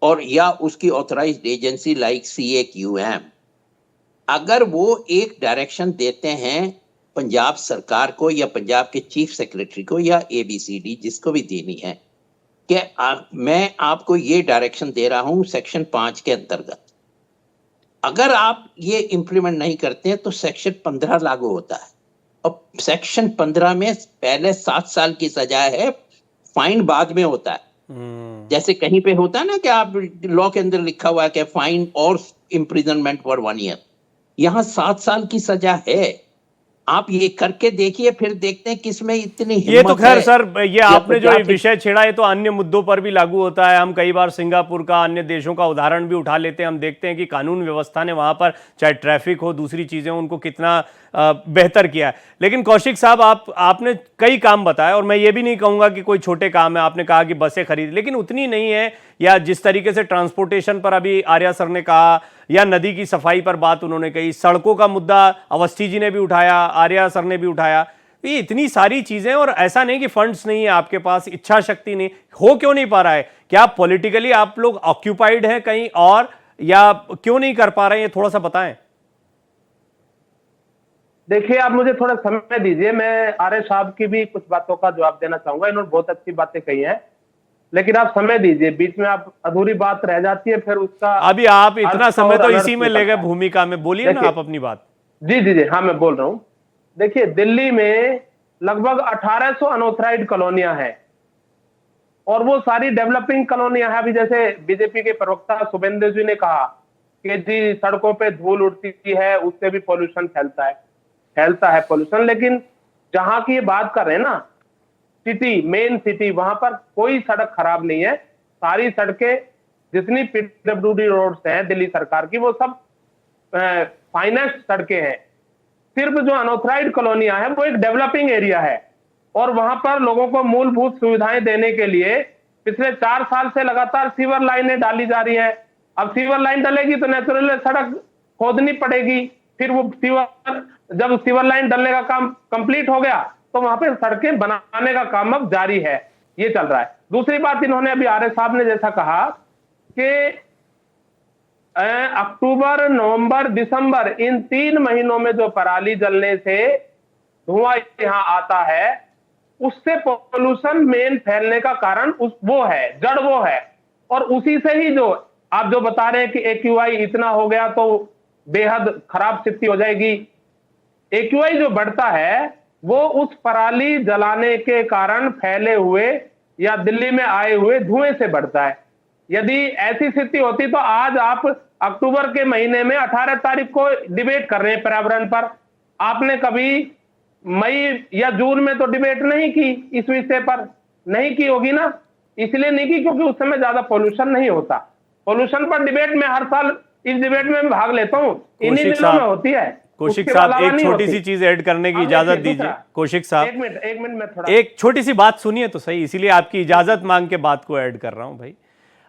और या उसकी ऑथराइज्ड एजेंसी लाइक CAQM, अगर वो एक डायरेक्शन देते हैं पंजाब सरकार को या पंजाब के चीफ सेक्रेटरी को या ABCD जिसको भी देनी है कि मैं आपको ये डायरेक्शन दे रहा हूं सेक्शन 5 के अंतर्गत, अगर आप ये इंप्लीमेंट नहीं करते हैं तो सेक्शन 15 लागू होता है, और सेक्शन 15 में पहले 7 साल की सजा है, फाइन बाद में होता है। जैसे कहीं पे होता है ना कि आप लॉ के अंदर लिखा हुआ है कि फाइन और इम्प्रिजनमेंट फॉर 1 ईयर, यहां 7 साल की सजा है। आप ये करके देखिए, फिर देखते हैं किसमें इतनी हिम्मत है। ये तो खैर सर, ये आपने जो विषय छेड़ा है तो अन्य मुद्दों पर भी लागू होता है। हम कई बार सिंगापुर का, अन्य देशों का उदाहरण भी उठा लेते हैं। हम देखते हैं कि कानून व्यवस्था ने वहां पर, चाहे ट्रैफिक हो, दूसरी चीजें, उनको कितना बेहतर किया है। लेकिन कौशिक साहब, आपने कई काम बताए, और मैं ये भी नहीं कहूंगा कि कोई छोटे काम है। आपने कहा कि बसें खरीद, लेकिन उतनी नहीं है, या जिस तरीके से ट्रांसपोर्टेशन पर अभी आर्या सर ने कहा, या नदी की सफाई पर बात उन्होंने कही, सड़कों का मुद्दा अवस्थी जी ने भी उठाया, आर्या सर ने भी उठाया। ये इतनी सारी चीजें, और ऐसा नहीं कि फंड्स नहीं है आपके पास, इच्छा शक्ति नहीं हो, क्यों नहीं पा रहा है? क्या पॉलिटिकली आप लोग ऑक्यूपाइड हैं कहीं और, या क्यों नहीं कर पा रहे हैं? ये थोड़ा सा बताएं। देखिए, आप मुझे थोड़ा समय दीजिए, मैं आर्य साहब की भी कुछ बातों का जवाब देना चाहूंगा। इन्होंने बहुत अच्छी बातें कही हैं, लेकिन आप समय दीजिए, बीच में आप अधूरी बात रह जाती है, फिर उसका अभी आप इतना समय तो इसी में ले गए, निकलता है। भूमिका में बोलिए ना आप अपनी बात। जी जी जी, हाँ मैं बोल रहा हूं। देखिए, दिल्ली में लगभग 1800 अनऑथराइज्ड कॉलोनियां हैं, और वो सारी डेवलपिंग कॉलोनियां हैं। अभी जैसे बीजेपी के प्रवक्ता शुभेंदु जी ने कहा कि जी सड़कों पे धूल उड़ती है, उससे भी पोल्यूशन फैलता है पोल्यूशन। लेकिन जहां की ये बात कर रहे हैं ना, सिटी, मेन सिटी, वहां पर कोई सड़क खराब नहीं है। सारी सड़कें, जितनी पीडब्ल्यूडी रोड्स हैं दिल्ली सरकार की, वो सब फाइनेंस सड़कें हैं। सिर्फ जो अनऑथराइज्ड कॉलोनियां है वो एक डेवलपिंग एरिया है, और वहां पर लोगों को मूलभूत सुविधाएं देने के लिए पिछले 4 साल से लगातार सीवर लाइनें डाली जा रही है। अब सीवर लाइन डलेगी तो नेचुरल सड़क खोदनी पड़ेगी, फिर वो सीवर, जब सीवर लाइन डलने का काम कंप्लीट हो गया तो वहां पे सड़कें बनाने का काम अब जारी है, ये चल रहा है। दूसरी बात, इन्होंने अभी आर्य साहब ने जैसा कहा कि अक्टूबर, नवंबर, दिसंबर, इन 3 महीनों में जो पराली जलने से धुआं यहां आता है, उससे पोल्यूशन मेन फैलने का कारण वो है, जड़ वो है। और उसी से ही जो आप जो बता रहे हैं कि AQI इतना हो गया तो बेहद खराब स्थिति हो जाएगी, AQI जो बढ़ता है वो उस पराली जलाने के कारण फैले हुए या दिल्ली में आए हुए धुएं से बढ़ता है। यदि ऐसी स्थिति होती तो आज आप अक्टूबर के महीने में 18 तारीख को डिबेट कर रहे हैं पर्यावरण पर। आपने कभी मई या जून में तो डिबेट नहीं की इस विषय पर, नहीं की होगी ना, इसलिए नहीं की क्योंकि उस समय ज्यादा पोल्यूशन नहीं होता। पोल्यूशन पर डिबेट में हर साल इस डिबेट में भाग लेता हूं, इन्हीं दिनों में होती है। कौशिक साहब, एक छोटी सी चीज ऐड करने की इजाजत दीजिए। कौशिक साहब, एक मिनट में थोड़ा एक छोटी सी बात सुनिए तो सही, इसीलिए आपकी इजाजत मांग के बात को ऐड कर रहा हूं भाई।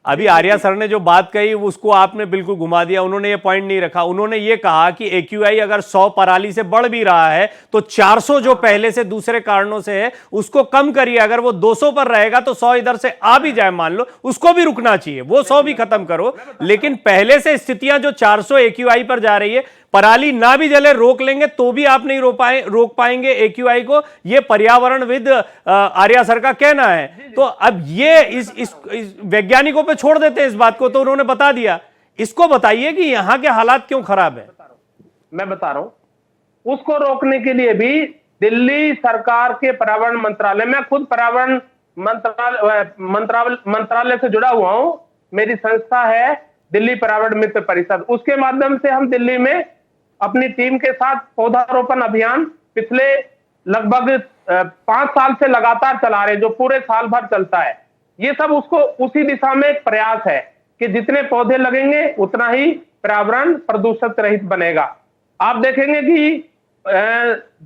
अभी आर्या सर ने जो बात कही उसको आपने बिल्कुल घुमा दिया, उन्होंने ये पॉइंट नहीं रखा। उन्होंने ये कहा कि AQI अगर 100 पराली से बढ़ भी रहा है तो 400 जो पहले से दूसरे कारणों से है उसको कम करिए। अगर वो 200 पर रहेगा तो 100 इधर से आ भी जाए, मान लो, उसको भी रुकना चाहिए, वो 100 भी खत्म करो। लेकिन पहले से स्थितियां जो 400 AQI पर जा रही है, पराली ना भी जले रोक लेंगे तो भी आप नहीं रोक पाएंगे AQI को, ये पर्यावरणविद आर्या सर का कहना है। तो अब ये इस वैज्ञानिकों पे छोड़ देते हैं इस बात को, तो उन्होंने बता दिया। इसको बताइए कि यहां के हालात क्यों खराब है। मैं बता रहा हूं, उसको रोकने के लिए भी दिल्ली सरकार के पर्यावरण मंत्रालय, मैं खुद पर्यावरण मंत्रालय से जुड़ा हुआ हूं, मेरी संस्था है दिल्ली पर्यावरण मित्र परिषद, उसके माध्यम से हम दिल्ली में अपनी टीम के साथ पौधारोपण अभियान पिछले लगभग 5 साल से लगातार चला रहे हैं, जो पूरे साल भर चलता है। ये सब उसको उसी दिशा में एक प्रयास है कि जितने पौधे लगेंगे उतना ही पर्यावरण प्रदूषित रहित बनेगा। आप देखेंगे कि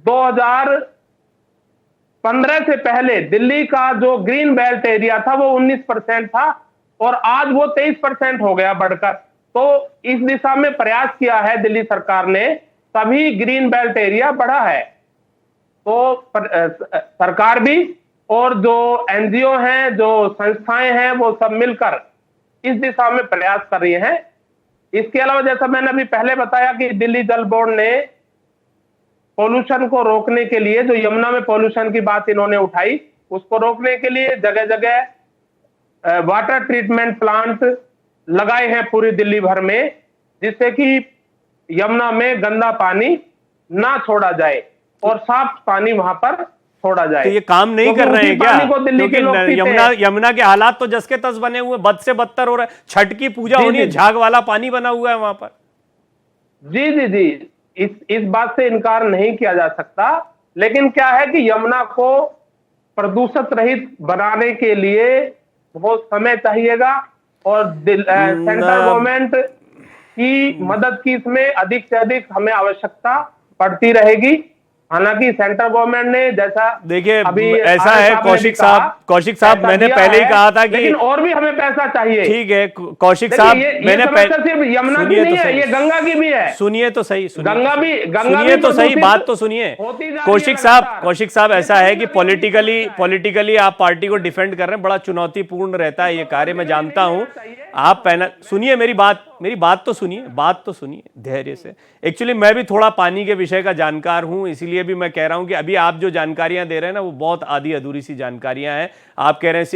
2015 से पहले दिल्ली का जो ग्रीन बेल्ट एरिया था वो 19% था, और आज वो 23% हो गया बढ़कर। तो इस दिशा में प्रयास किया है दिल्ली सरकार ने, तभी ग्रीन बेल्ट एरिया बढ़ा है। तो सरकार भी और जो NGO हैं, जो संस्थाएं हैं, वो सब मिलकर इस दिशा में प्रयास कर रही हैं। इसके अलावा जैसा मैंने अभी पहले बताया कि दिल्ली जल बोर्ड ने पोल्यूशन को रोकने के लिए, जो यमुना में पोल्यूशन की बात इन्होंने उठाई, उसको रोकने के लिए जगह जगह वाटर ट्रीटमेंट प्लांट लगाए हैं पूरी दिल्ली भर में, जिससे कि यमुना में गंदा पानी ना छोड़ा जाए और साफ पानी वहां पर छोड़ा जाए। तो ये काम नहीं कर रहे हैं क्या? क्योंकि यमुना के हालात तो जस के तस बने हुए, बद से बदतर हो रहा है। छठ की पूजा होनी है, झाग वाला पानी बना हुआ है वहां पर। जी जी जी, इस बात से इनकार नहीं किया जा सकता, लेकिन क्या है कि यमुना को प्रदूषित रहित बनाने के लिए बहुत समय चाहिएगा, और सेंट्रल गवर्नमेंट की मदद की इसमें अधिक से अधिक हमें आवश्यकता पड़ती रहेगी। हालांकि सेंट्रल गवर्नमेंट ने जैसा देखिए अभी ऐसा आनंद है साहब ने भी कौशिक साहब पैसा मैंने दिया पहले ही है, कहा था कि लेकिन और भी हमें पैसा चाहिए। ठीक है कौशिक देखिए, साहब ये मैंने समस्या सिर्फ यमुना की नहीं है, ये गंगा की भी है। सुनिए तो सही गंगा भी सुनिए तो सही प्रदूषित बात तो सुनिए। होती जा रही है कौशिक साहब लगातार। ऐसा है कि ये सभी पॉलिटिकली आप पार्टी को डिफेंड कर रहे हैं, बड़ा चुनौतीपूर्ण रहता है ये कार्य, मैं जानता हूं। आप पैनल सुनिए, मेरी बात तो सुनिए धैर्य से। एक्चुअली मैं भी थोड़ा पानी के विषय का जानकार हूं, इसीलिए भी मैं कह रहा हूं कि अभी आप जो जानकारियां दे रहे हैं ना वो बहुत आधी अधूरी सी जानकारियां हैं। आप कह रहे हैं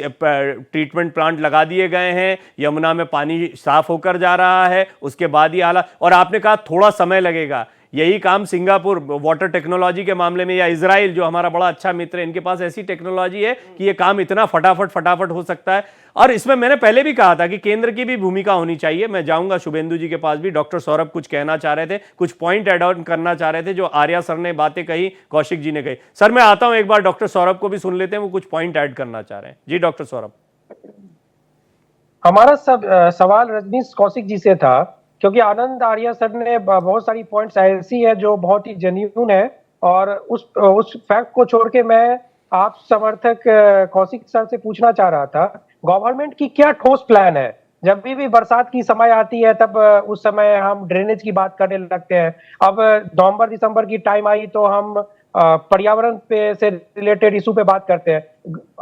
ट्रीटमेंट प्लांट लगा दिए गए हैं, यमुना में पानी साफ होकर जा रहा है, उसके बाद ही हालात, और आपने कहा थोड़ा समय लगेगा। यही काम सिंगापुर वाटर टेक्नोलॉजी के मामले में, या इजराइल जो हमारा बड़ा अच्छा मित्र है, इनके पास ऐसी टेक्नोलॉजी है कि ये काम इतना फटाफट हो सकता है। और इसमें मैंने पहले भी कहा था कि केंद्र की भी भूमिका होनी चाहिए। मैं जाऊंगा शुभेंदु जी के पास भी। डॉक्टर सौरभ कुछ कहना चाह रहे थे, कुछ पॉइंट ऐड ऑन करना चाह रहे थे जो आर्या सर ने बातें कही, कौशिक जी ने कही। सर मैं आता हूं, एक बार डॉक्टर सौरभ को भी सुन लेते हैं, वो कुछ पॉइंट ऐड करना चाह रहे हैं। जी डॉक्टर सौरभ। हमारा सवाल रजनीश कौशिक जी से था, क्योंकि आनंद आर्या सर ने बहुत सारी पॉइंट्स ऐसी है जो बहुत ही जेन्युइन है, और उस फैक्ट को छोड़ के मैं आप समर्थक कौशिक सर से पूछना चाह रहा था, गवर्नमेंट की क्या ठोस प्लान है? जब भी बरसात की समय आती है तब उस समय हम ड्रेनेज की बात करने लगते हैं। अब नवंबर दिसंबर की टाइम आई तो हम पर्यावरण पे से रिलेटेड इशू पे बात करते हैं।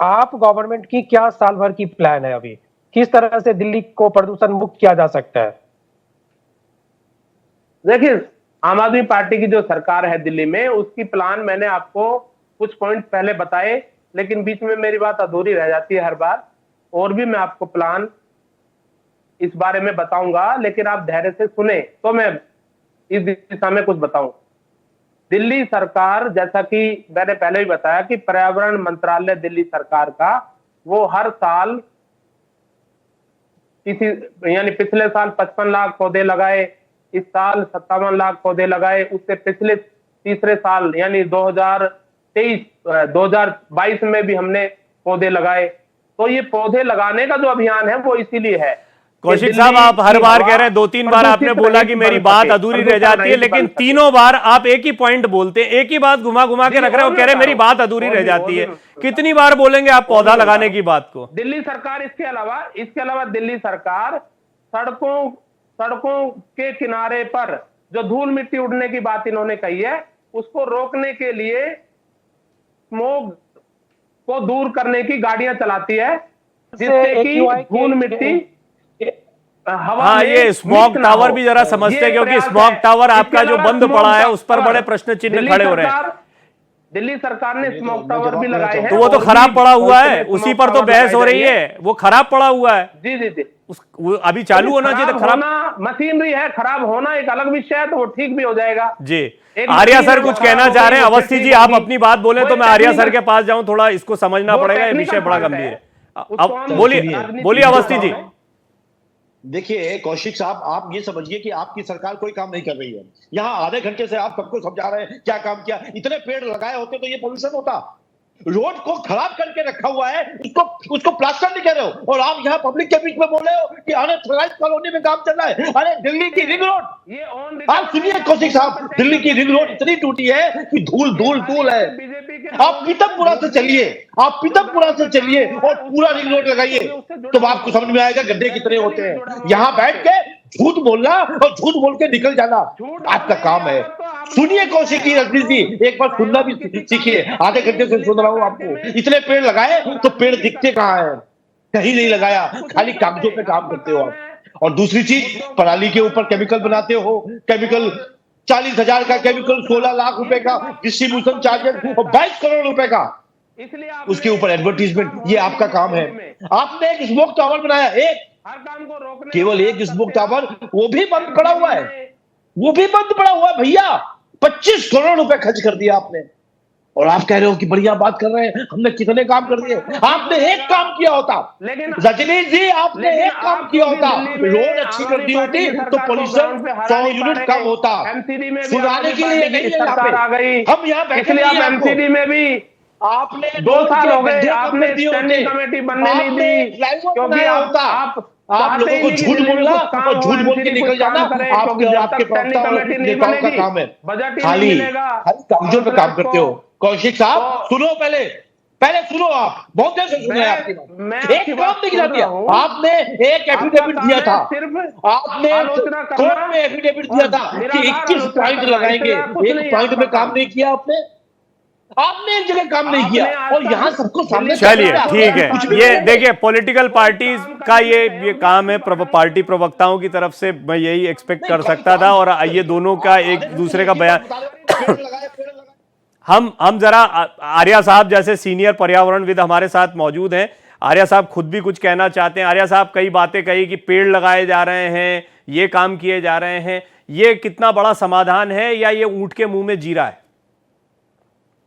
आप गवर्नमेंट की क्या साल भर की प्लान है? अभी किस तरह से दिल्ली को प्रदूषण मुक्त किया जा सकता है? देखिए, आम आदमी पार्टी की जो सरकार है दिल्ली में, उसकी प्लान मैंने आपको कुछ पॉइंट पहले बताए, लेकिन बीच में मेरी बात अधूरी रह जाती है हर बार। और भी मैं आपको प्लान इस बारे में बताऊंगा, लेकिन आप धैर्य से सुने तो मैं इस दिशा में कुछ बताऊं। दिल्ली सरकार, जैसा कि मैंने पहले भी बताया कि पर्यावरण मंत्रालय दिल्ली सरकार का, वो हर साल यानी पिछले साल 55 लाख पौधे लगाए, इस साल 57 लाख पौधे लगाए, उससे पिछले तीसरे साल यानी 2022 में भी हमने पौधे लगाए। तो ये पौधे लगाने का जो अभियान है वो इसीलिए है। कौशिक साहब आप हर बार कह रहे हैं, 2-3 बार आपने बोला कि मेरी बात अधूरी रह जाती है, लेकिन तीनों बार आप एक ही पॉइंट बोलते हैं, एक ही बात घुमा के रख रहे हो, कह रहे हैं मेरी बात अधूरी रह जाती है। कितनी बार बोलेंगे आप पौधा लगाने की बात को? दिल्ली सरकार इसके अलावा दिल्ली सरकार सड़कों के किनारे पर जो धूल मिट्टी उड़ने की बात इन्होंने कही है, उसको रोकने के लिए स्मोक को दूर करने की गाड़ियां चलाती है, जिससे कि धूल मिट्टी हवा हाँ, में ये स्मॉग टावर भी जरा समझते हैं, क्योंकि स्मॉग टावर आपका जो बंद पड़ा है उस पर बड़े प्रश्न चिन्ह खड़े हो रहे हैं। दिल्ली सरकार ने स्मोक टावर भी लगाए हैं, तो वो तो खराब पड़ा हुआ है, उसी पर तो बहस हो रही है। वो खराब पड़ा हुआ है जी वो अभी चालू होना चाहिए था। खराब मशीनरी है, खराब होना एक अलग विषय है, तो वो ठीक भी हो जाएगा जी। आर्या सर कुछ कहना चाह रहे हैं। अवस्थी जी आप अपनी बात बोले तो मैं आर्या सर के पास जाऊं, थोड़ा इसको समझना पड़ेगा, ये विषय बड़ा गंभीर है। अब बोलिए अवस्थी जी। देखिए कौशिक साहब, आप ये समझिए कि आपकी सरकार कोई काम नहीं कर रही है। यहाँ आधे घंटे से आप सबको समझा रहे हैं क्या काम किया। इतने पेड़ लगाए होते तो ये पोल्यूशन होता। रोड को खराब करके रखा हुआ है, उसको प्लास्टर नहीं कर रहे हो, और आप यहाँ पब्लिक के बीच में बोल रहे हो कि अनऑथराइज्ड कॉलोनी में काम चल रहा है। अरे दिल्ली की रिंग रोड, आप सुनिए कौशिक साहब, दिल्ली की रिंग रोड इतनी टूटी है कि धूल है। आप पीतमपुरा से चलिए, और पूरा रिंग रोड लगाइए, तो आपको समझ में आएगा गड्ढे कितने होते हैं। यहाँ बैठ के झूठ बोलना और झूठ बोल के निकल जाना आपका काम है। सुनिए कौशिक की राजनीति, एक बार सुनना भी सीखिए। आधे घंटे से सुन रहा हूं आपको। इतने पेड़ लगाए तो पेड़ दिखते कहाँ हैं? कहीं नहीं लगाया, खाली कागजों पे काम करते हो आप। और दूसरी चीज, पराली के ऊपर केमिकल बनाते हो, केमिकल 40,000 का केमिकल, 16 लाख रुपए का डिस्ट्रीब्यूशन चार्जेस और 22 करोड़ रुपए का उसके ऊपर एडवर्टीजमेंट। ये आपका काम है। आपने एक स्मोक टावर बनाया, केवल एक स्मोक टावर, वो भी बंद पड़ा हुआ है भैया। 25 करोड़ रुपए खर्च कर दिया आपने, और आप कह रहे हो कि बढ़िया बात कर रहे हैं, हमने कितने काम कर दिए। आपने एक काम किया होता, रजनीश जी, आपने एक काम किया होता, रोड अच्छी कर दी होती तो पोल्यूशन 100 यूनिट कम होता। सुधारने के लिए सरकार आ गई, हम यहाँ बैठे एमसीडी में भी आपने 2 साल हो गए, आपने स्टैंडिंग कमेटी बनने नहीं दी, क्योंकि आप आप लोगों को झूठ बोलना और झूठ बोल के निकल जाना आपके प्रवक्ता और नेताओं का काम है। खाली कागजों पे काम करते हो। कौशिक साहब सुनो, पहले सुनो, आप बहुत देर से सुन रहे हैं आपकी बात। एक काम नहीं किया आपने, एक एफिडेविट दिया था, आपने कोर्ट में एफिडेविट दिया था कि 21 पॉइंट लगाएंगे, एक पॉइंट में काम नहीं किया आपने एक जगह काम नहीं किया और यहाँ सबको सामने। चलिए ठीक है, ये देखिए पॉलिटिकल पार्टीज का ये काम है, पार्टी प्रवक्ताओं की तरफ से मैं यही एक्सपेक्ट कर सकता था। और ये दोनों का एक दूसरे का बयान हम जरा आर्या साहब जैसे सीनियर पर्यावरणविद हमारे साथ मौजूद हैं। आर्या साहब खुद भी कुछ कहना चाहते हैं। आर्या साहब कई बातें कही कि पेड़ लगाए जा रहे हैं, ये काम किए जा रहे हैं, ये कितना बड़ा समाधान है या ये ऊंट के मुंह में जीरा है?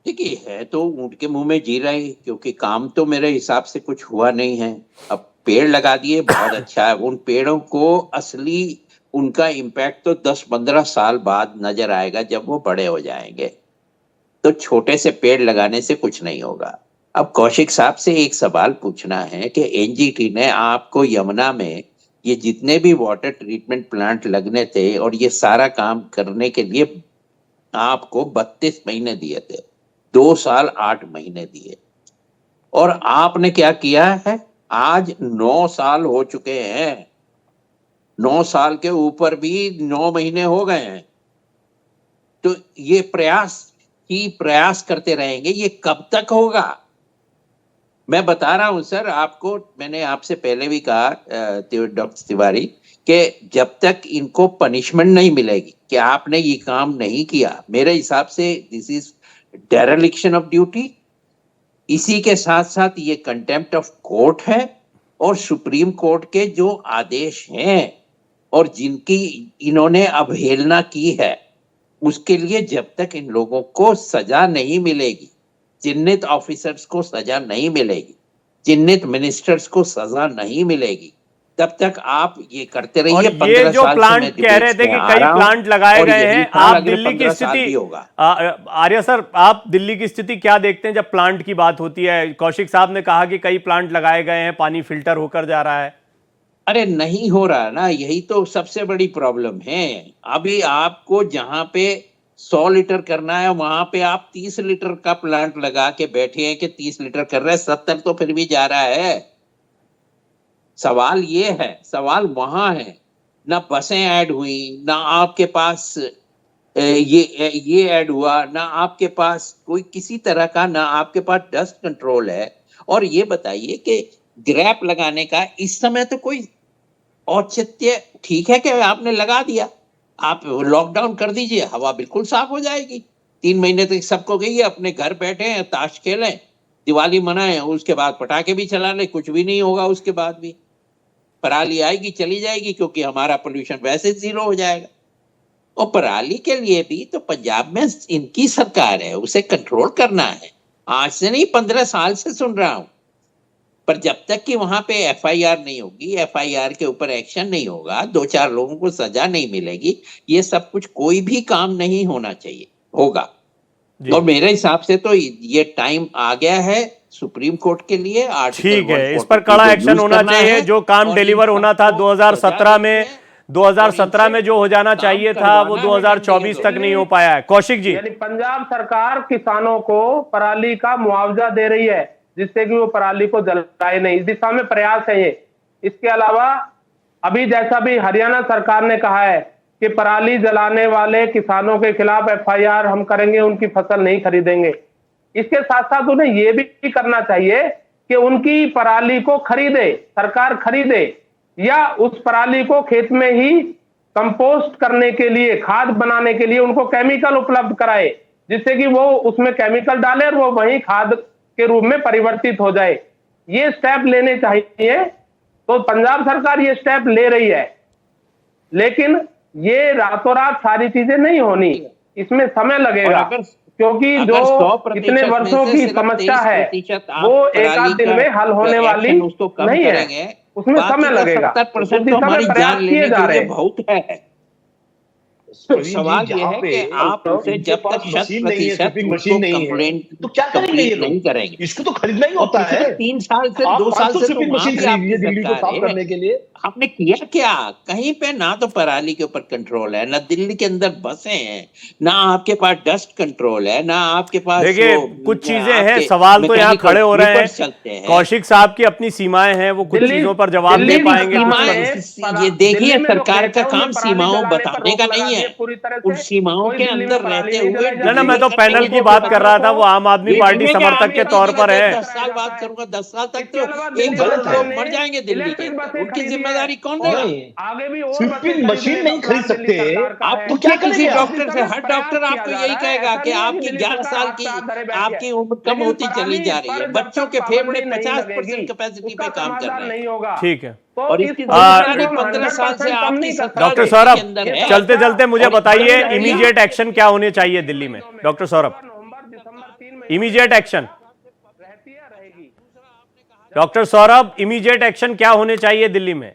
देखिए, है तो ऊंट के मुंह में जी रहे हैं, क्योंकि काम तो मेरे हिसाब से कुछ हुआ नहीं है। अब पेड़ लगा दिए, बहुत अच्छा है। उन पेड़ों को असली उनका इम्पैक्ट तो 10-15 साल बाद नजर आएगा, जब वो बड़े हो जाएंगे। तो छोटे से पेड़ लगाने से कुछ नहीं होगा। अब कौशिक साहब से एक सवाल पूछना है कि एनजीटी ने आपको यमुना में ये जितने भी वाटर ट्रीटमेंट प्लांट लगने थे और ये सारा काम करने के लिए आपको 32 महीने दिए थे, 2 साल 8 महीने दिए, और आपने क्या किया है? आज 9 साल हो चुके हैं, 9 साल के ऊपर भी 9 महीने हो गए हैं। तो ये प्रयास करते रहेंगे, ये कब तक होगा? मैं बता रहा हूं सर आपको, मैंने आपसे पहले भी कहा डॉक्टर तिवारी, कि जब तक इनको पनिशमेंट नहीं मिलेगी कि आपने ये काम नहीं किया, मेरे हिसाब से दिस इज डेरेलिक्शन ऑफ ड्यूटी। इसी के साथ साथ ये कंटेम्प्ट ऑफ कोर्ट है, और सुप्रीम कोर्ट के जो आदेश हैं और जिनकी इन्होंने अवहेलना की है, उसके लिए जब तक इन लोगों को सजा नहीं मिलेगी, चिन्हित ऑफिसर्स को सजा नहीं मिलेगी, चिन्हित मिनिस्टर्स को सजा नहीं मिलेगी, तब तक आप ये करते रहिए। और ये जो प्लांट कह रहे थे कि कई प्लांट लगाए गए हैं, आप दिल्ली की स्थिति, आर्या सर आप दिल्ली की स्थिति क्या देखते हैं जब प्लांट की बात होती है? कौशिक साहब ने कहा कि कई प्लांट लगाए गए हैं, पानी फिल्टर होकर जा रहा है। अरे नहीं हो रहा ना, यही तो सबसे बड़ी प्रॉब्लम है। अभी आपको जहां पे 100 लीटर करना है, वहां पे आप 30 लीटर का प्लांट लगा के बैठे हैं कि 30 लीटर कर रहे हैं, 70 तो फिर भी जा रहा है। सवाल ये है, सवाल वहां है, ना बसें ऐड हुई, ना आपके पास ये ऐड हुआ, ना आपके पास कोई किसी तरह का, ना आपके पास डस्ट कंट्रोल है। और ये बताइए कि ग्रैप लगाने का इस समय तो कोई औचित्य, ठीक है कि आपने लगा दिया, आप लॉकडाउन कर दीजिए, हवा बिल्कुल साफ हो जाएगी। 3 महीने तक सबको कहिए अपने घर बैठे हैं, ताश खेलें, दिवाली मनाएं, उसके बाद पटाखे भी चला लें, कुछ भी नहीं होगा। उसके बाद भी पराली आएगी, चली जाएगी, क्योंकि हमारा पोल्यूशन वैसे 0 हो जाएगा। और पराली के लिए भी तो पंजाब में इनकी सरकार है, उसे कंट्रोल करना है। आज से नहीं, 15 साल से सुन रहा हूं। पर जब तक कि वहां पे एफआईआर नहीं होगी, एफआईआर के ऊपर एक्शन नहीं होगा, 2-4 लोगों को सजा नहीं मिलेगी, ये सब कुछ कोई भी काम नहीं होना चाहिए होगा। और मेरे हिसाब से तो ये टाइम आ गया है सुप्रीम कोर्ट के लिए। ठीक है, इस पर कड़ा एक्शन होना चाहिए। जो काम डिलीवर होना था 2017 में जो हो जाना चाहिए था, वो 2024 तक नहीं हो पाया है। कौशिक जी, यानी पंजाब सरकार किसानों को पराली का मुआवजा दे रही है, जिससे कि वो पराली को जलाए नहीं, इस दिशा में प्रयास है ये। इसके अलावा अभी जैसा भी हरियाणा सरकार ने कहा है कि पराली जलाने वाले किसानों के खिलाफ एफआईआर हम करेंगे, उनकी फसल नहीं खरीदेंगे। इसके साथ साथ उन्हें यह भी करना चाहिए कि उनकी पराली को खरीदे, सरकार खरीदे, या उस पराली को खेत में ही कंपोस्ट करने के लिए, खाद बनाने के लिए उनको केमिकल उपलब्ध कराए, जिससे कि वो उसमें केमिकल डाले और वो वही खाद के रूप में परिवर्तित हो जाए। ये स्टेप लेने चाहिए। तो पंजाब सरकार ये स्टेप ले रही है, लेकिन ये रातों रात सारी चीजें नहीं होनी, इसमें समय लगेगा, क्योंकि जो इतने वर्षों की समस्या है वो एक आध दिन में हल होने वाली नहीं है, उसमें समय लगेगा। 70% तो हमारी जान लेने के लिए बहुत है। सवाल ये है कि आप उसे जब तक 100% उसको कंप्लेंट तो क्या करेंगे ये नहीं करेंगे, इसको तो खरीदना ही होता है। 3 साल से 2 साल से तो मशीन खरीदी दिल्ली को साफ करने के लिए। आपने किया क्या? कहीं पे ना तो पराली के ऊपर कंट्रोल है, ना दिल्ली के अंदर बसें हैं, ना आपके पास डस्ट कंट्रोल है, ना आपके पास देखिए कुछ चीजें हैं, सवाल तो यहाँ खड़े हो रहे हैं। कौशिक साहब की अपनी सीमाएं हैं, वो कुछ चीजों पर जवाब दे पाएंगे। ये देखिए सरकार का काम सीमाओं बताने का नहीं है, उन सीमाओं के अंदर रहते हुए। ना मैं तो पैनल की बात कर रहा था, वो आम आदमी पार्टी समर्थक के तौर पर है। 10 साल बात करूंगा, 10 साल तक तो एक गलत लोग मर जाएंगे दिल्ली के, उनकी जिम्मेदारी कौन देगा? आगे भी स्वीपिंग मशीन नहीं खरीद सकते आप तो क्या किसी डॉक्टर से, हर डॉक्टर आपको यही कहेगा कि आपकी 11 साल की आपकी उम्र कम होती चली जा रही है, बच्चों के फेफड़े 50% कैपेसिटी पे काम कर रहे हैं। ठीक है, और इसकी जिम्मेदारी 15 साल से आपकी सरकार डॉक्टर सौरभ चलते चलते मुझे बताइए इमीडिएट एक्शन क्या होने चाहिए दिल्ली में? Doctor Saurabh, immediate action. Doctor Saurabh, immediate action क्या होने चाहिए दिल्ली में?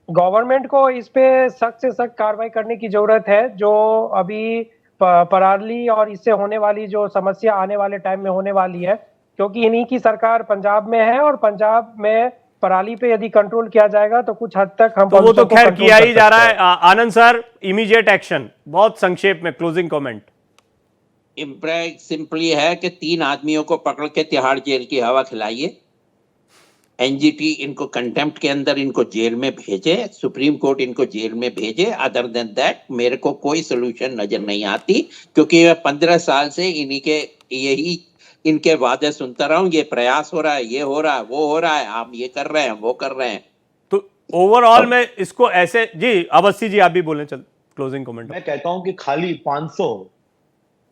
गवर्नमेंट को इस पे सख्त से सख्त कार्रवाई करने की जरूरत है। जो अभी पराली और इससे होने वाली जो समस्या आने वाले टाइम में होने वाली है, क्योंकि इन्हीं की सरकार पंजाब में है और पंजाब में पराली पे यदि कंट्रोल किया जाएगा तो कुछ हद तक हम तो वो तो खैर किया ही जा रहा है। आनंद सर, इमीडिएट एक्शन बहुत संक्षेप में, क्लोजिंग कमेंट। सिंपली है कि 3 आदमियों को पकड़ के तिहाड़ जेल की हवा खिलाइए, एनजीटी इनको कंटेम्प्ट के अंदर इनको जेल में भेजे, सुप्रीम कोर्ट इनको जेल में भेजे। अदर देन दैट मेरे को कोई सोल्यूशन नजर नहीं आती, क्योंकि 15 साल से इन्हीं के यही इनके वादे सुनता रहा हूं। ये प्रयास हो रहा है, ये हो रहा है, वो हो रहा है, हम ये कर रहे हैं, वो कर रहे हैं। तो ओवरऑल में इसको ऐसे, जी अवस्थी जी आप भी बोलें, चल क्लोजिंग कमेंट। मैं कहता हूं कि खाली 500,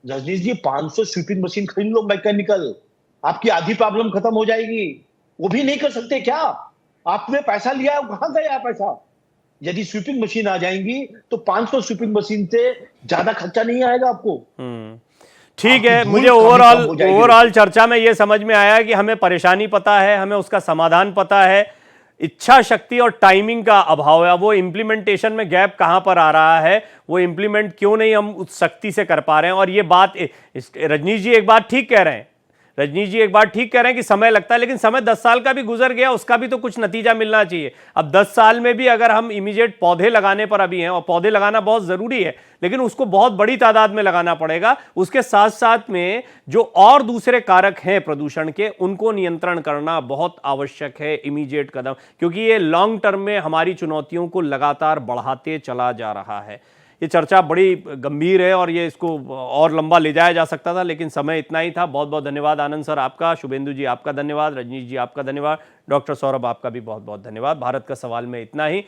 रजनीश जी 500 स्वीपिंग मशीन खरीद लो मैकेनिकल, आपकी आधी प्रॉब्लम खत्म हो जाएगी। वो भी नहीं कर सकते क्या? आपने पैसा लिया, कहां गया पैसा? यदि स्वीपिंग मशीन आ जाएंगी तो 500 स्वीपिंग मशीन से ज्यादा खर्चा नहीं आएगा आपको। ठीक है, मुझे ओवरऑल चर्चा में ये समझ में आया कि हमें परेशानी पता है, हमें उसका समाधान पता है, इच्छा शक्ति और टाइमिंग का अभाव है। वो इम्प्लीमेंटेशन में गैप कहां पर आ रहा है, वो इम्प्लीमेंट क्यों नहीं हम उस सख्ती से कर पा रहे हैं। और ये बात रजनीश जी एक बात ठीक कह रहे हैं, रजनीश जी एक बात ठीक कह रहे हैं कि समय लगता है, लेकिन समय 10 साल का भी गुजर गया, उसका भी तो कुछ नतीजा मिलना चाहिए। अब 10 साल में भी अगर हम इमीडिएट पौधे लगाने पर अभी हैं, और पौधे लगाना बहुत जरूरी है, लेकिन उसको बहुत बड़ी तादाद में लगाना पड़ेगा। उसके साथ साथ में जो और दूसरे कारक हैं प्रदूषण के, उनको नियंत्रण करना बहुत आवश्यक है, इमीडिएट कदम, क्योंकि ये लॉन्ग टर्म में हमारी चुनौतियों को लगातार बढ़ाते चला जा रहा है। ये चर्चा बड़ी गंभीर है और ये इसको और लंबा ले जाया जा सकता था, लेकिन समय इतना ही था। बहुत बहुत धन्यवाद आनंद सर आपका, शुभेंदु जी आपका धन्यवाद, रजनीश जी आपका धन्यवाद, डॉक्टर सौरभ आपका भी बहुत बहुत धन्यवाद। भारत का सवाल में इतना ही।